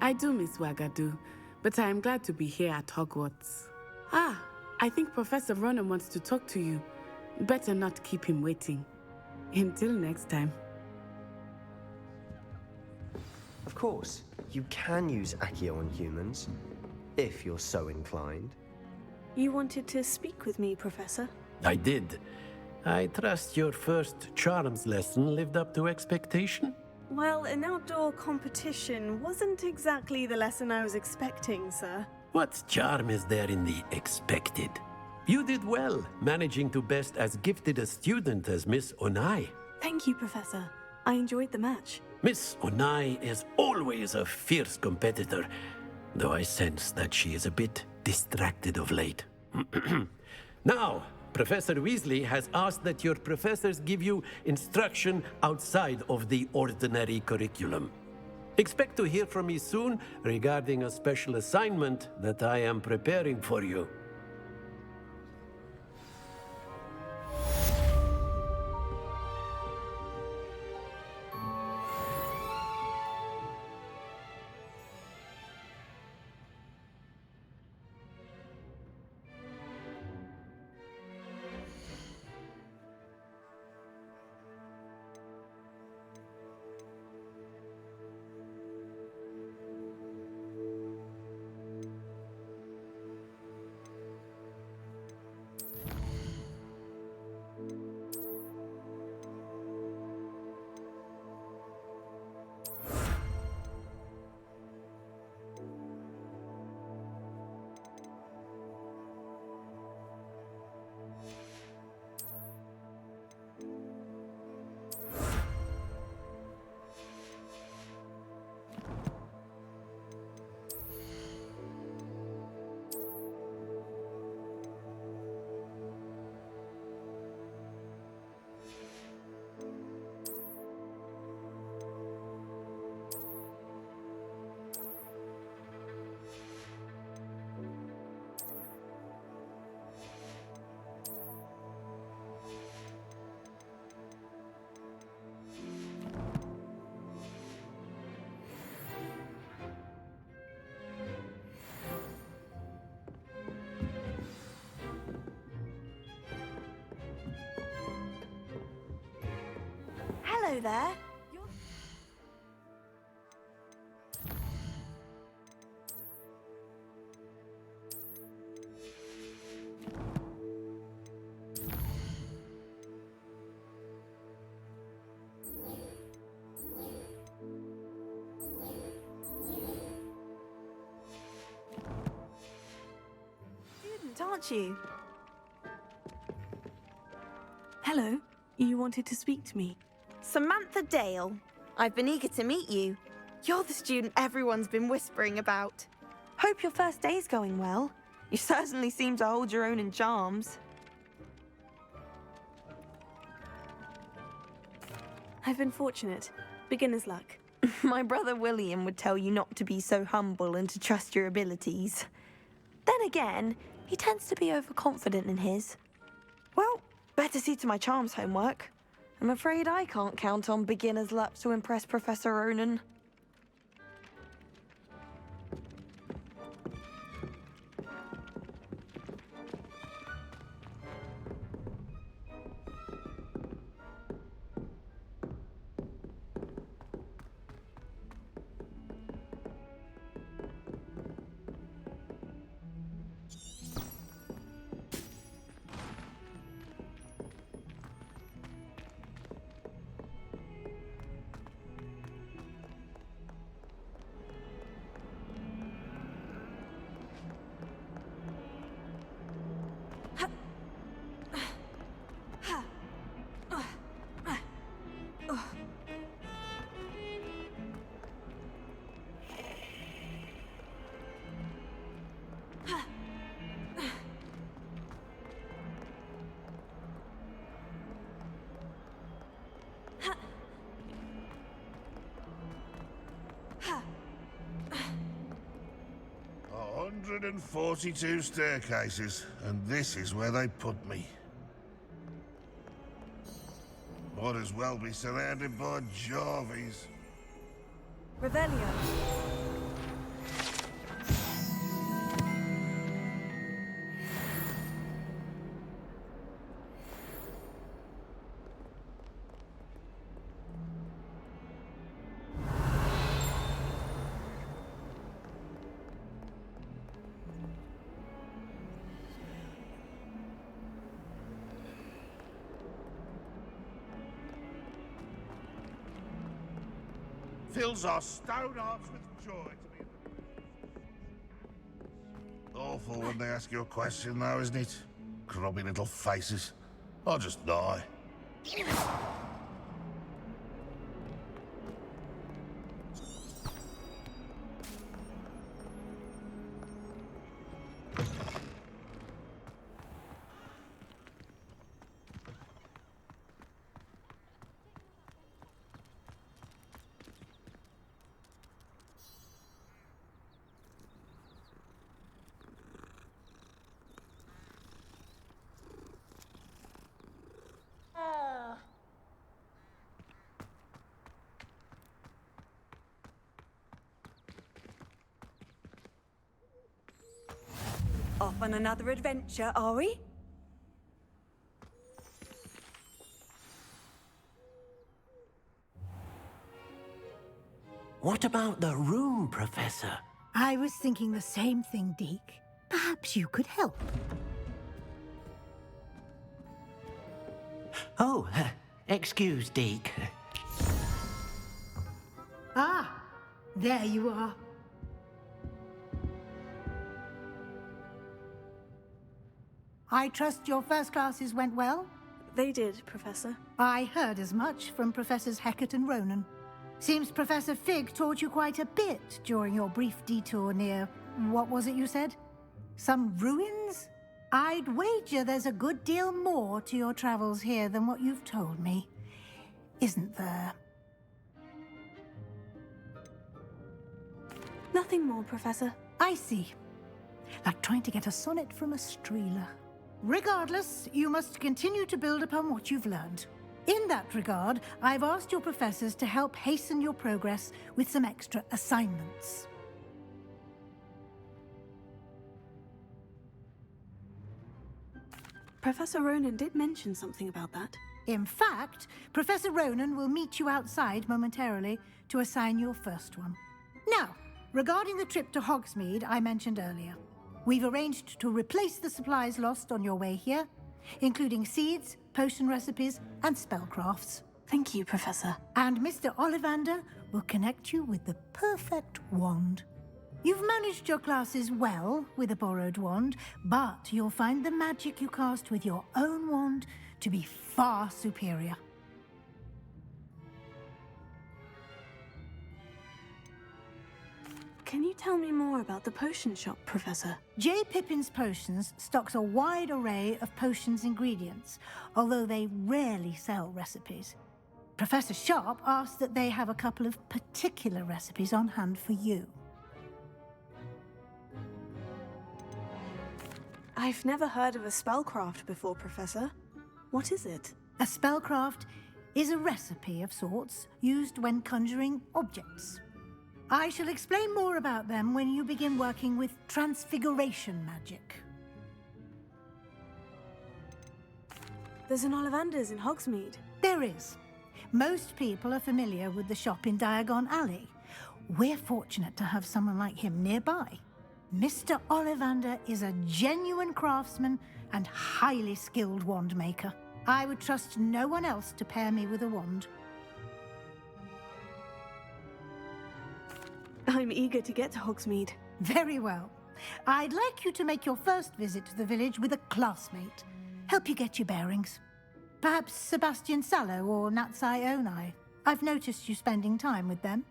I do miss Ouagadougou, but I am glad to be here at Hogwarts. I think Professor Ronan wants to talk to you. Better not keep him waiting. Until next time. Of course, you can use Accio on humans, if you're so inclined. You wanted to speak with me, Professor? I did. I trust your first charms lesson lived up to expectation? Well, an outdoor competition wasn't exactly the lesson I was expecting, sir. What charm is there in the expected? You did well, managing to best as gifted a student as Miss Onai. Thank you, Professor. I enjoyed the match. Miss Onai is always a fierce competitor, though I sense that she is a bit distracted of late. Now, Professor Weasley has asked that your professors give you instruction outside of the ordinary curriculum. Expect to hear from me soon regarding a special assignment that I am preparing for you. Hello there. Student, aren't you? Hello. You wanted to speak to me? Samantha Dale. I've been eager to meet you. You're the student everyone's been whispering about. Hope your first day's going well. You certainly seem to hold your own in charms. I've been fortunate. Beginner's luck. My brother William would tell you not to be so humble and to trust your abilities. Then again, he tends to be overconfident in his. Well, better see to my charms homework. I'm afraid I can't count on beginner's luck to impress Professor Ronan. A 142 staircases, and this is where they put me. Might as well be surrounded by Jarvies. Revelio. Fills our stone hearts with joy to be... Awful when they ask you a question, though, isn't it? Grubby little faces. I'll just die. Off on another adventure, are we? What about the room, Professor? I was thinking the same thing, Deke. Perhaps you could help. Oh, excuse, Deke. Ah, there you are. I trust your first classes went well? They did, Professor. I heard as much from Professors Hecat and Ronan. Seems Professor Fig taught you quite a bit during your brief detour near... what was it you said? Some ruins? I'd wager there's a good deal more to your travels here than what you've told me. Isn't there? Nothing more, Professor. I see. Like trying to get a sonnet from a streeler. Regardless, you must continue to build upon what you've learned. In that regard, I've asked your professors to help hasten your progress with some extra assignments. Professor Ronan did mention something about that. In fact, Professor Ronan will meet you outside momentarily to assign your first one. Now, regarding the trip to Hogsmeade I mentioned earlier, we've arranged to replace the supplies lost on your way here, including seeds, potion recipes, and spellcrafts. Thank you, Professor. And Mr. Ollivander will connect you with the perfect wand. You've managed your classes well with a borrowed wand, but you'll find the magic you cast with your own wand to be far superior. Can you tell me more about the potion shop, Professor? J. Pippin's Potions stocks a wide array of potions ingredients, although they rarely sell recipes. Professor Sharp asked that they have a couple of particular recipes on hand for you. I've never heard of a spellcraft before, Professor. What is it? A spellcraft is a recipe of sorts used when conjuring objects. I shall explain more about them when you begin working with transfiguration magic. There's an Ollivander's in Hogsmeade. There is. Most people are familiar with the shop in Diagon Alley. We're fortunate to have someone like him nearby. Mr. Ollivander is a genuine craftsman and highly skilled wand maker. I would trust no one else to pair me with a wand. I'm eager to get to Hogsmeade. Very well. I'd like you to make your first visit to the village with a classmate. Help you get your bearings. Perhaps Sebastian Sallow or Natsai Onai. I've noticed you spending time with them.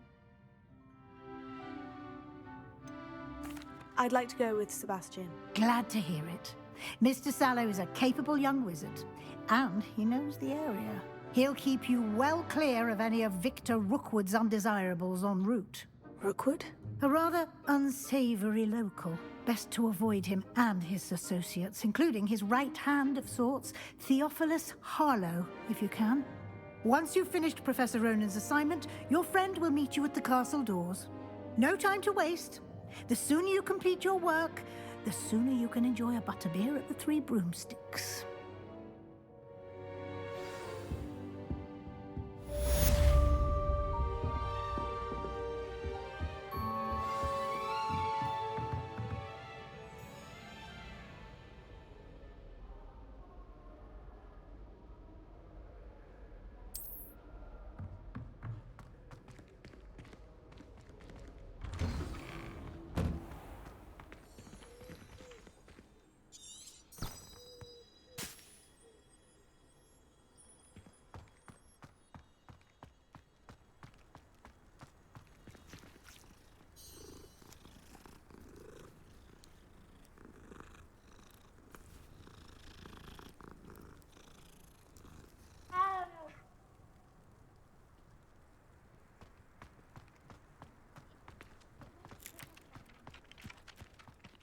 I'd like to go with Sebastian. Glad to hear it. Mr. Sallow is a capable young wizard, and he knows the area. He'll keep you well clear of any of Victor Rookwood's undesirables en route. Rookwood? A rather unsavory local. Best to avoid him and his associates, including his right hand of sorts, Theophilus Harlow, if you can. Once you've finished Professor Ronan's assignment, your friend will meet you at the castle doors. No time to waste. The sooner you complete your work, the sooner you can enjoy a butterbeer at the Three Broomsticks.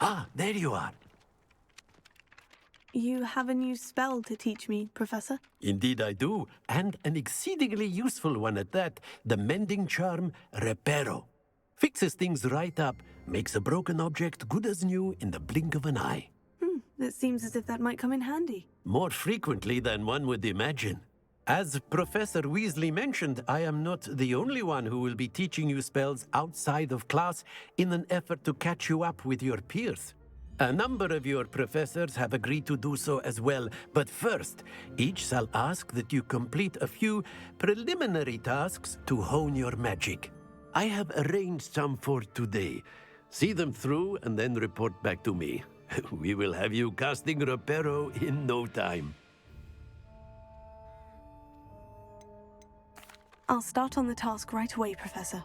Ah, there you are. You have a new spell to teach me, Professor? Indeed I do, and an exceedingly useful one at that. The mending charm, Reparo. Fixes things right up, makes a broken object good as new in the blink of an eye. It seems as if that might come in handy. More frequently than one would imagine. As Professor Weasley mentioned, I am not the only one who will be teaching you spells outside of class in an effort to catch you up with your peers. A number of your professors have agreed to do so as well, but first, each shall ask that you complete a few preliminary tasks to hone your magic. I have arranged some for today. See them through and then report back to me. We will have you casting Reparo in no time. I'll start on the task right away, Professor.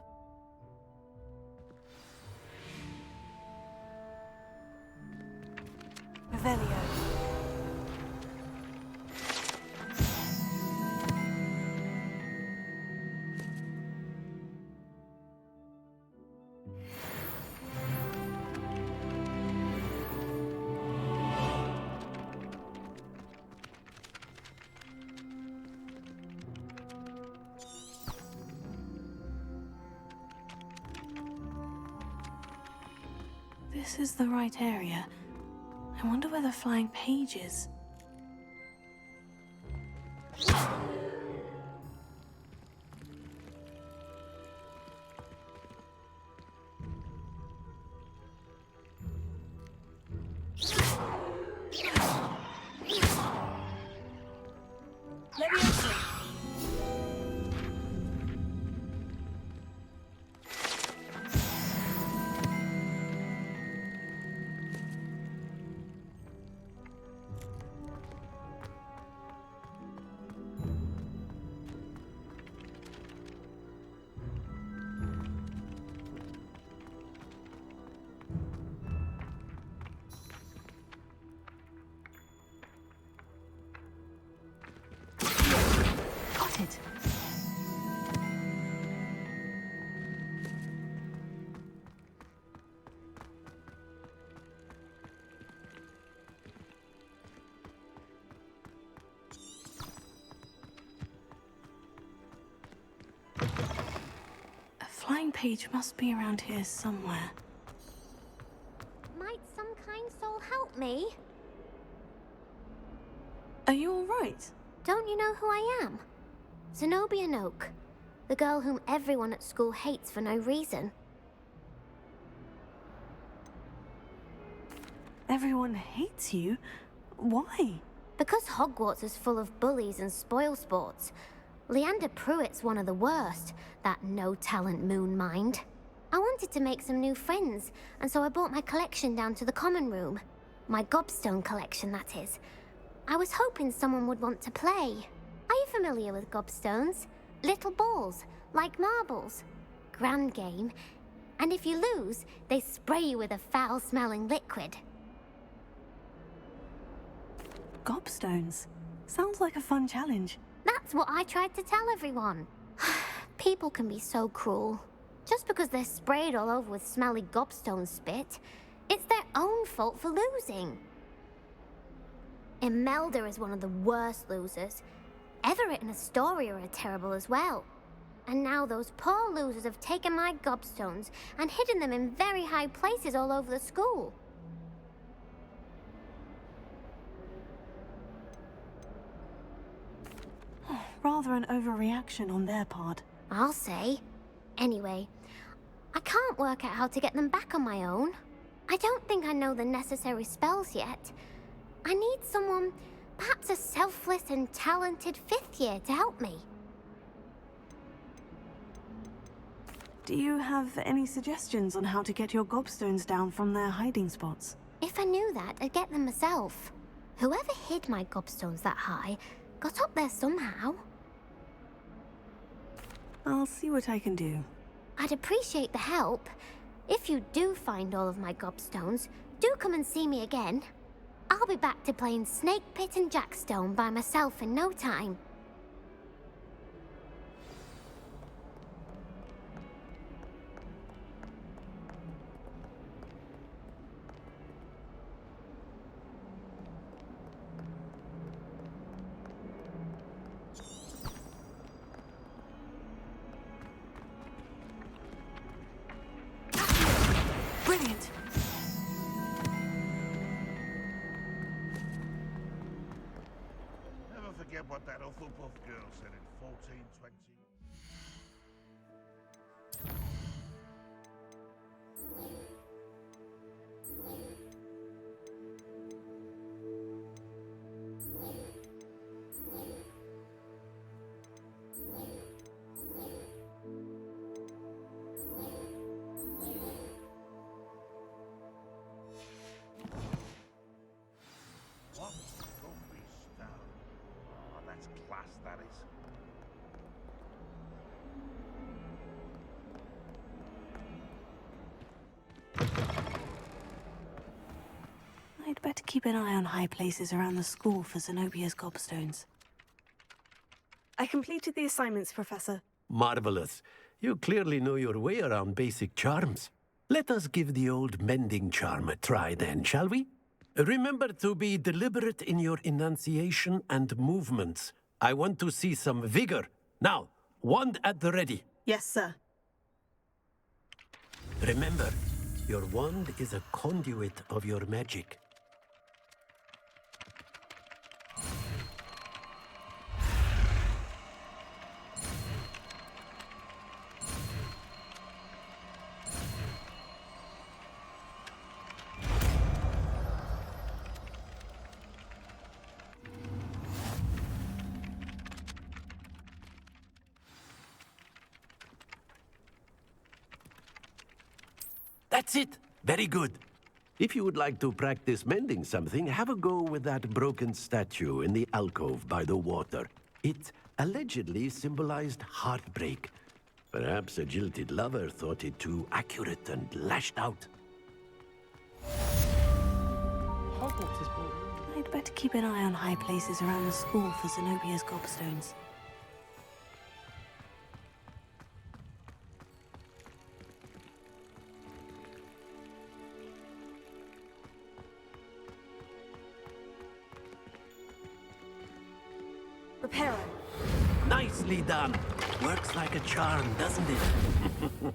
Revelio. This is the right area. I wonder where the flying page is. Leviosa! Got it. A flying page must be around here somewhere. Might some kind soul help me? Are you all right? Don't you know who I am? Zenobia Noak, the girl whom everyone at school hates for no reason. Everyone hates you? Why? Because Hogwarts is full of bullies and spoilsports. Leander Pruitt's one of the worst, that no-talent moon mind. I wanted to make some new friends, and so I brought my collection down to the common room. My gobstone collection, that is. I was hoping someone would want to play. Are you familiar with gobstones? Little balls, like marbles. Grand game. And if you lose, they spray you with a foul-smelling liquid. Gobstones? Sounds like a fun challenge. That's what I tried to tell everyone. People can be so cruel. Just because they're sprayed all over with smelly gobstone spit, it's their own fault for losing. Imelda is one of the worst losers. Everett and Astoria are terrible as well. And now those poor losers have taken my gobstones and hidden them in very high places all over the school. Rather an overreaction on their part. I'll say. Anyway, I can't work out how to get them back on my own. I don't think I know the necessary spells yet. I need someone, perhaps a selfless and talented 5th year to help me. Do you have any suggestions on how to get your gobstones down from their hiding spots? If I knew that, I'd get them myself. Whoever hid my gobstones that high got up there somehow. I'll see what I can do. I'd appreciate the help. If you do find all of my gobstones, do come and see me again. I'll be back to playing Snake Pit and Jackstone by myself in no time. Brilliant. Never forget what that Hufflepuff girl said in 1420. What? Don't be stout. Oh, that's class, that is. I'd better keep an eye on high places around the school for Zenobia's gobstones. I completed the assignments, Professor. Marvelous. You clearly know your way around basic charms. Let us give the old mending charm a try then, shall we? Remember to be deliberate in your enunciation and movements. I want to see some vigor. Now, wand at the ready. Yes, sir. Remember, your wand is a conduit of your magic. That's it. Very good. If you would like to practice mending something, have a go with that broken statue in the alcove by the water. It allegedly symbolized heartbreak. Perhaps a jilted lover thought it too accurate and lashed out. Hogwarts is boring. I'd better keep an eye on high places around the school for Zenobia's gobstones. Reparo. Nicely done. Works like a charm, doesn't it?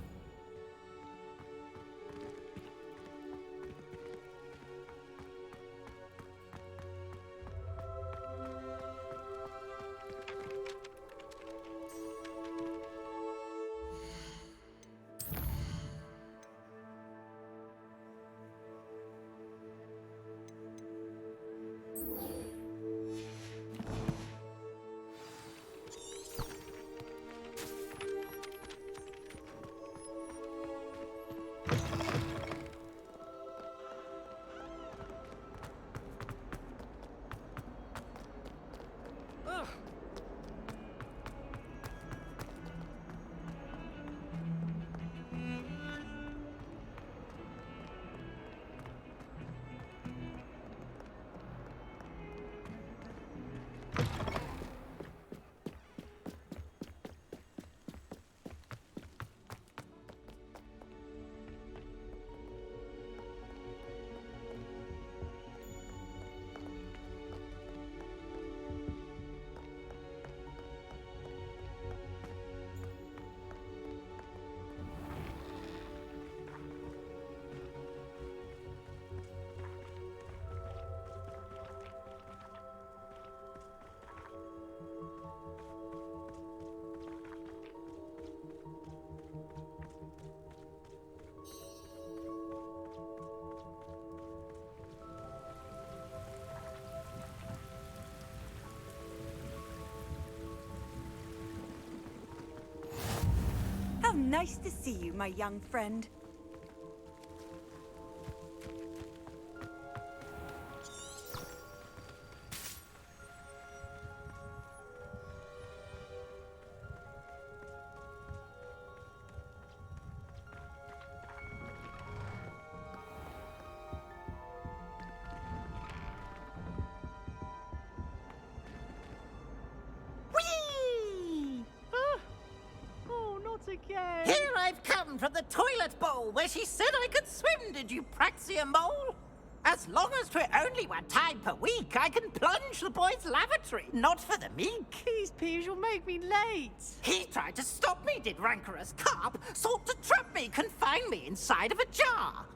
How nice to see you, my young friend. Again. Here I've come from the toilet bowl where she said I could swim, did you praxia mole? As long as 'twere only one time per week, I can plunge the boy's lavatory, not for the meek. These peas will make me late. He tried to stop me, did rancorous carp, sought to trap me, confine me inside of a jar.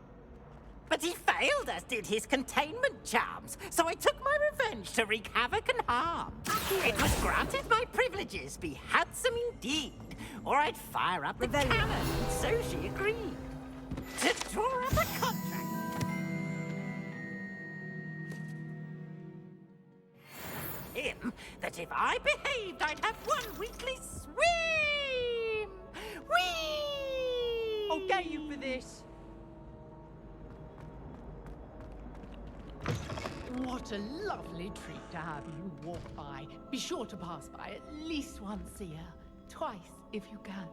But he failed, as did his containment charms, so I took my revenge to wreak havoc and harm. It was granted my privileges be handsome indeed, or I'd fire up the cannon, and so she agreed to draw up a contract. Him, that if I behaved, I'd have one weekly swim! Whee! I'll get you for this. What a lovely treat to have you walk by. Be sure to pass by at least once a year. Twice, if you can.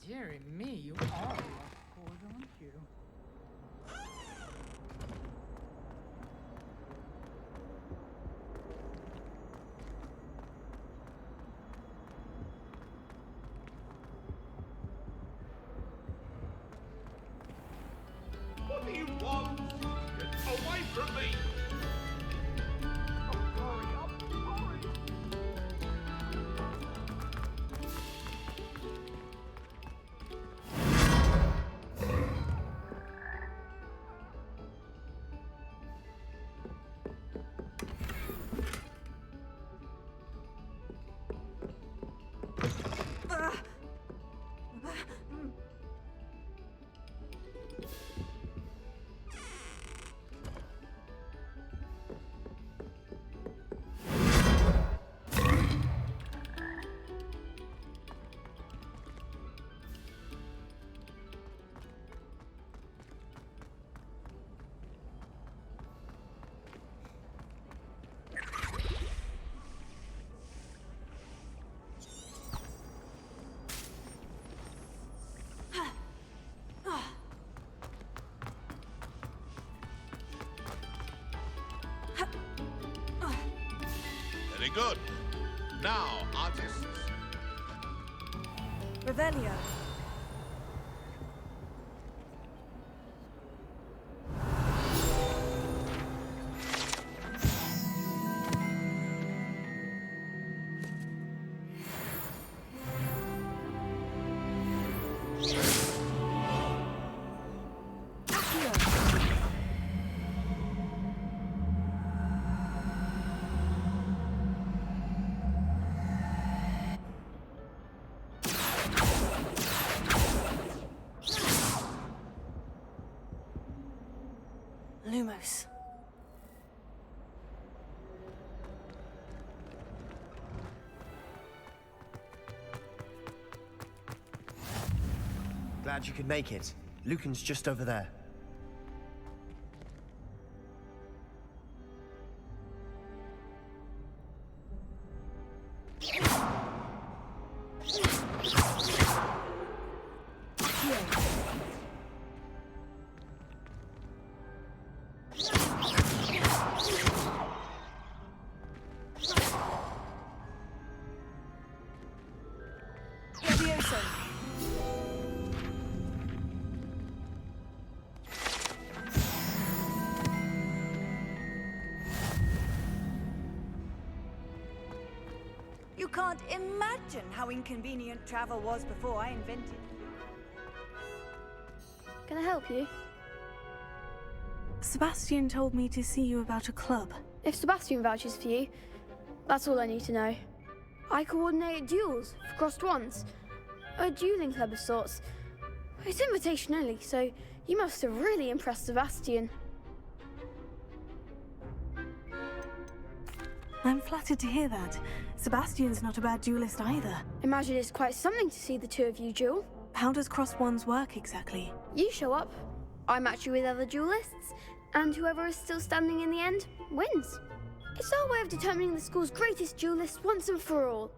Dearie me, you are a lost cause, aren't you? What do you want? Get away from me! Very good. Now, artists. Revelio. Lumos. Glad you could make it. Lucan's just over there. You can't imagine how inconvenient travel was before I invented it. Can I help you? Sebastian told me to see you about a club. If Sebastian vouches for you, that's all I need to know. I coordinate duels for crossed wands. A dueling club of sorts. It's invitation only, so you must have really impressed Sebastian. I'm flattered to hear that. Sebastian's not a bad duelist either. Imagine it's quite something to see the two of you duel. How does crossed wands work exactly? You show up, I match you with other duelists, and whoever is still standing in the end wins. It's our way of determining the school's greatest duelist once and for all.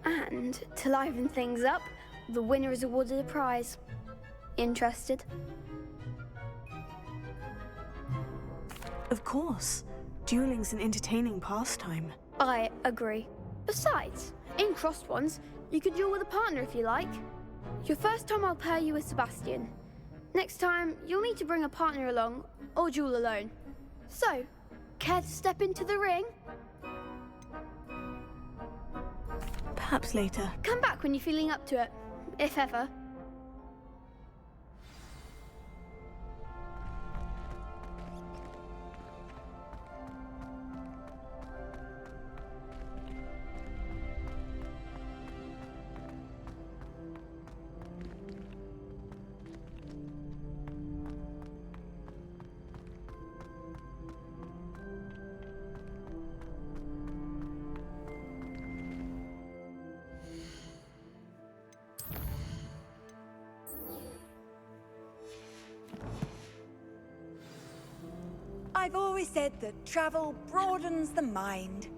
And to liven things up, the winner is awarded a prize. Interested? Of course. Dueling's an entertaining pastime. I agree. Besides, in crossed ones, you could duel with a partner if you like. Your first time I'll pair you with Sebastian. Next time, you'll need to bring a partner along, or duel alone. So, care to step into the ring? Perhaps later. Come back when you're feeling up to it, if ever. I've always said that travel broadens the mind.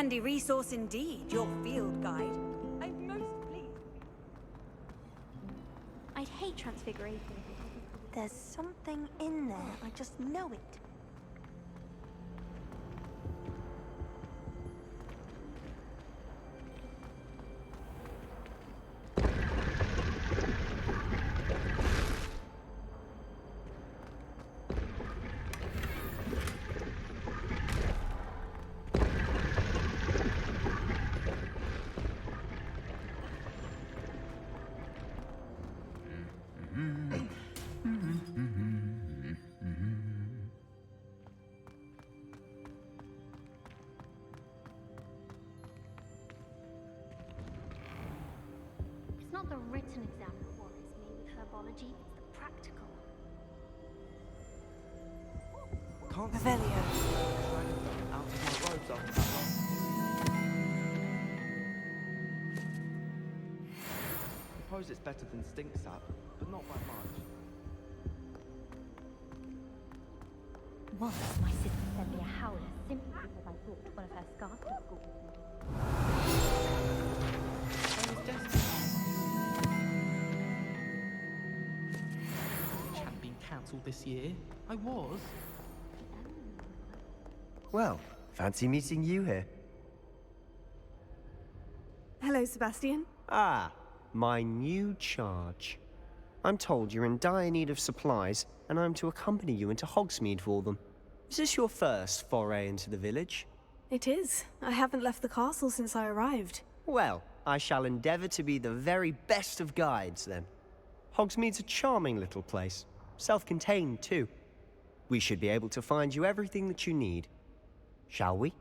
Handy resource indeed, your field guide. I'm most pleased. I'd hate transfiguration. There's something in there. I just know it. It's not the written exam that worries me with herbology, it's the practical. Can't Revelio. out of my robes after that long. I suppose it's better than stink sap, but not by much. Once my sister sent me a howler simply because I brought one of her scarves to school with me. Which hadn't been cancelled this year. I was. Well, fancy meeting you here. Hello, Sebastian. Ah, my new charge. I'm told you're in dire need of supplies, and I'm to accompany you into Hogsmeade for them. Is this your first foray into the village? It is. I haven't left the castle since I arrived. Well, I shall endeavour to be the very best of guides, then. Hogsmeade's a charming little place. Self-contained, too. We should be able to find you everything that you need. Shall we?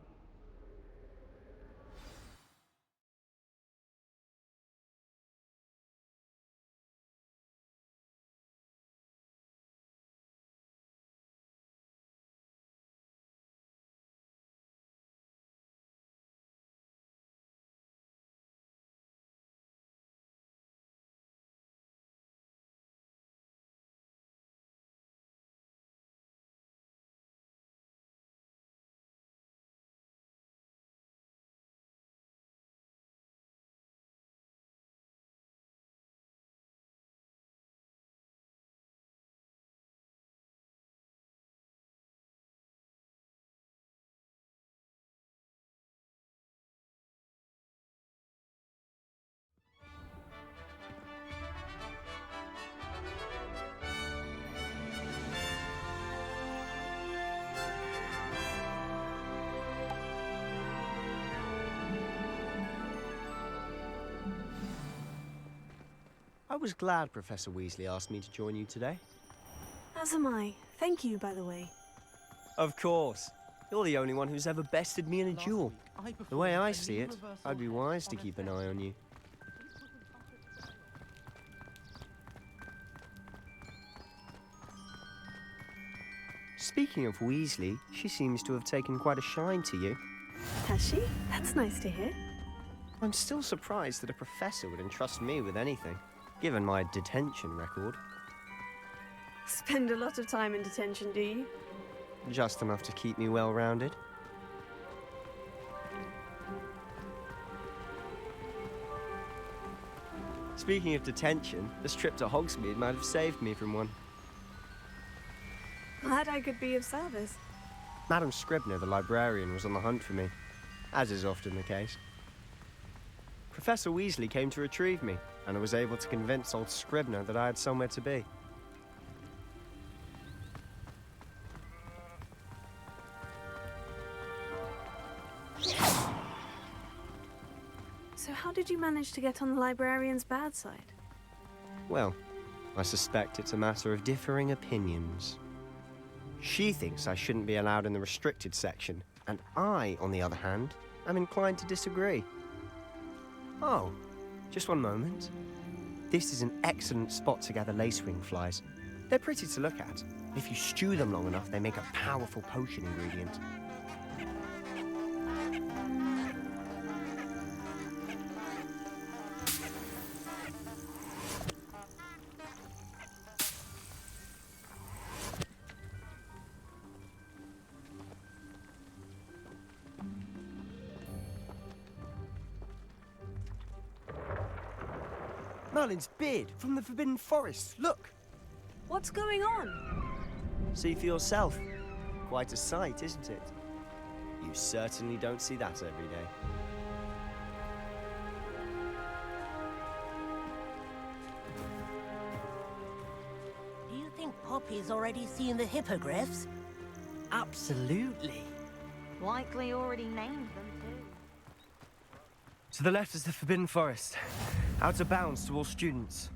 I was glad Professor Weasley asked me to join you today. As am I. Thank you, by the way. Of course. You're the only one who's ever bested me in a duel. The way I see it, I'd be wise to keep an eye on you. Speaking of Weasley, she seems to have taken quite a shine to you. Has she? That's nice to hear. I'm still surprised that a professor would entrust me with anything, given my detention record. Spend a lot of time in detention, do you? Just enough to keep me well-rounded. Speaking of detention, this trip to Hogsmeade might have saved me from one. Glad I could be of service. Madam Scribner, the librarian, was on the hunt for me, as is often the case. Professor Weasley came to retrieve me, and I was able to convince old Scribner that I had somewhere to be. So how did you manage to get on the librarian's bad side? Well, I suspect it's a matter of differing opinions. She thinks I shouldn't be allowed in the restricted section, and I, on the other hand, am inclined to disagree. Oh, just one moment. This is an excellent spot to gather lacewing flies. They're pretty to look at. If you stew them long enough, they make a powerful potion ingredient. Merlin's beard from the Forbidden Forest. Look! What's going on? See for yourself. Quite a sight, isn't it? You certainly don't see that every day. Do you think Poppy's already seen the hippogriffs? Absolutely. Likely already named them too. To the left is the Forbidden Forest. Out of bounds to all students.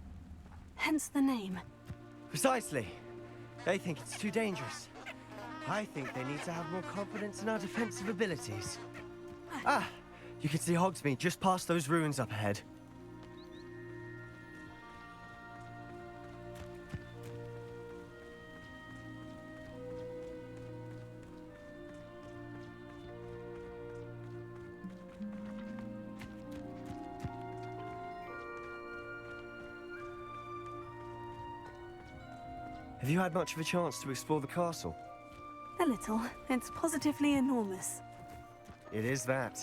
Hence the name. Precisely. They think it's too dangerous. I think they need to have more confidence in our defensive abilities. Ah! You can see Hogsmeade just past those ruins up ahead. Have you had much of a chance to explore the castle? A little. It's positively enormous. It is that.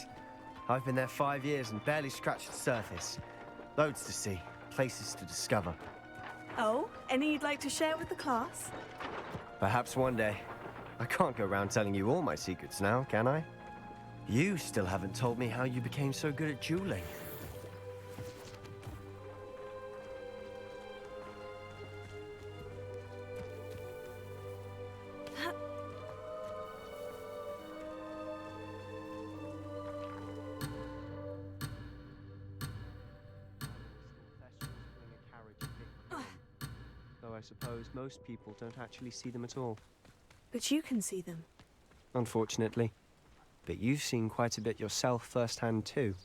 I've been there 5 years and barely scratched the surface. Loads to see, places to discover. Oh, any you'd like to share with the class? Perhaps one day. I can't go around telling you all my secrets now, can I? You still haven't told me how you became so good at dueling. Though I suppose most people don't actually see them at all. But you can see them. Unfortunately. But you've seen quite a bit yourself firsthand too.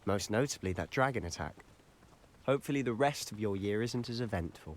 Most notably that dragon attack. Hopefully the rest of your year isn't as eventful.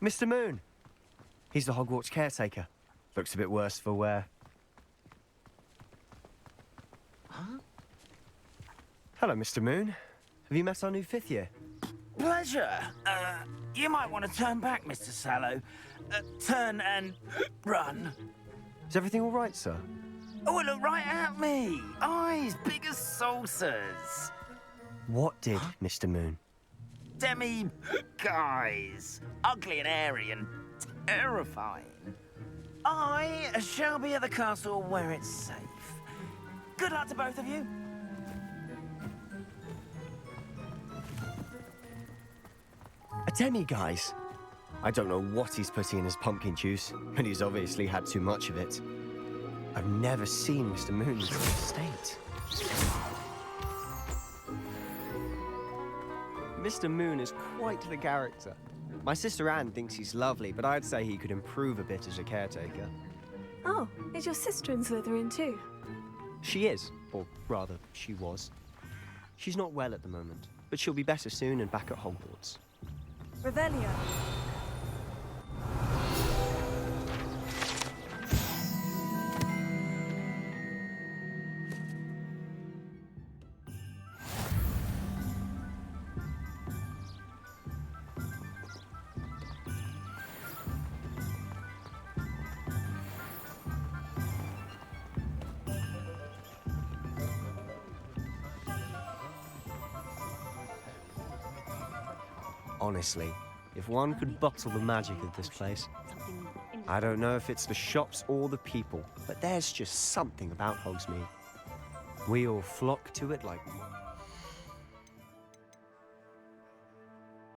Mr. Moon. He's the Hogwarts caretaker. Looks a bit worse for wear. Huh? Hello, Mr. Moon. Have you met our new 5th year? Pleasure. You might want to turn back, Mr. Sallow. Turn and run. Is everything all right, sir? Oh, look right at me. Eyes big as saucers. What did Mr. Moon? Guys. Ugly and airy and terrifying. I shall be at the castle where it's safe. Good luck to both of you. A demi-guise? I don't know what he's putting in his pumpkin juice, but he's obviously had too much of it. I've never seen Mr. Moon in such a state. Mr. Moon is quite the character. My sister Anne thinks he's lovely, but I'd say he could improve a bit as a caretaker. Oh, is your sister in Slytherin too? She is, or rather, she was. She's not well at the moment, but she'll be better soon and back at Hogwarts. Revelio. Honestly, if one could bottle the magic of this place. I don't know if it's the shops or the people, but there's just something about Hogsmeade. We all flock to it like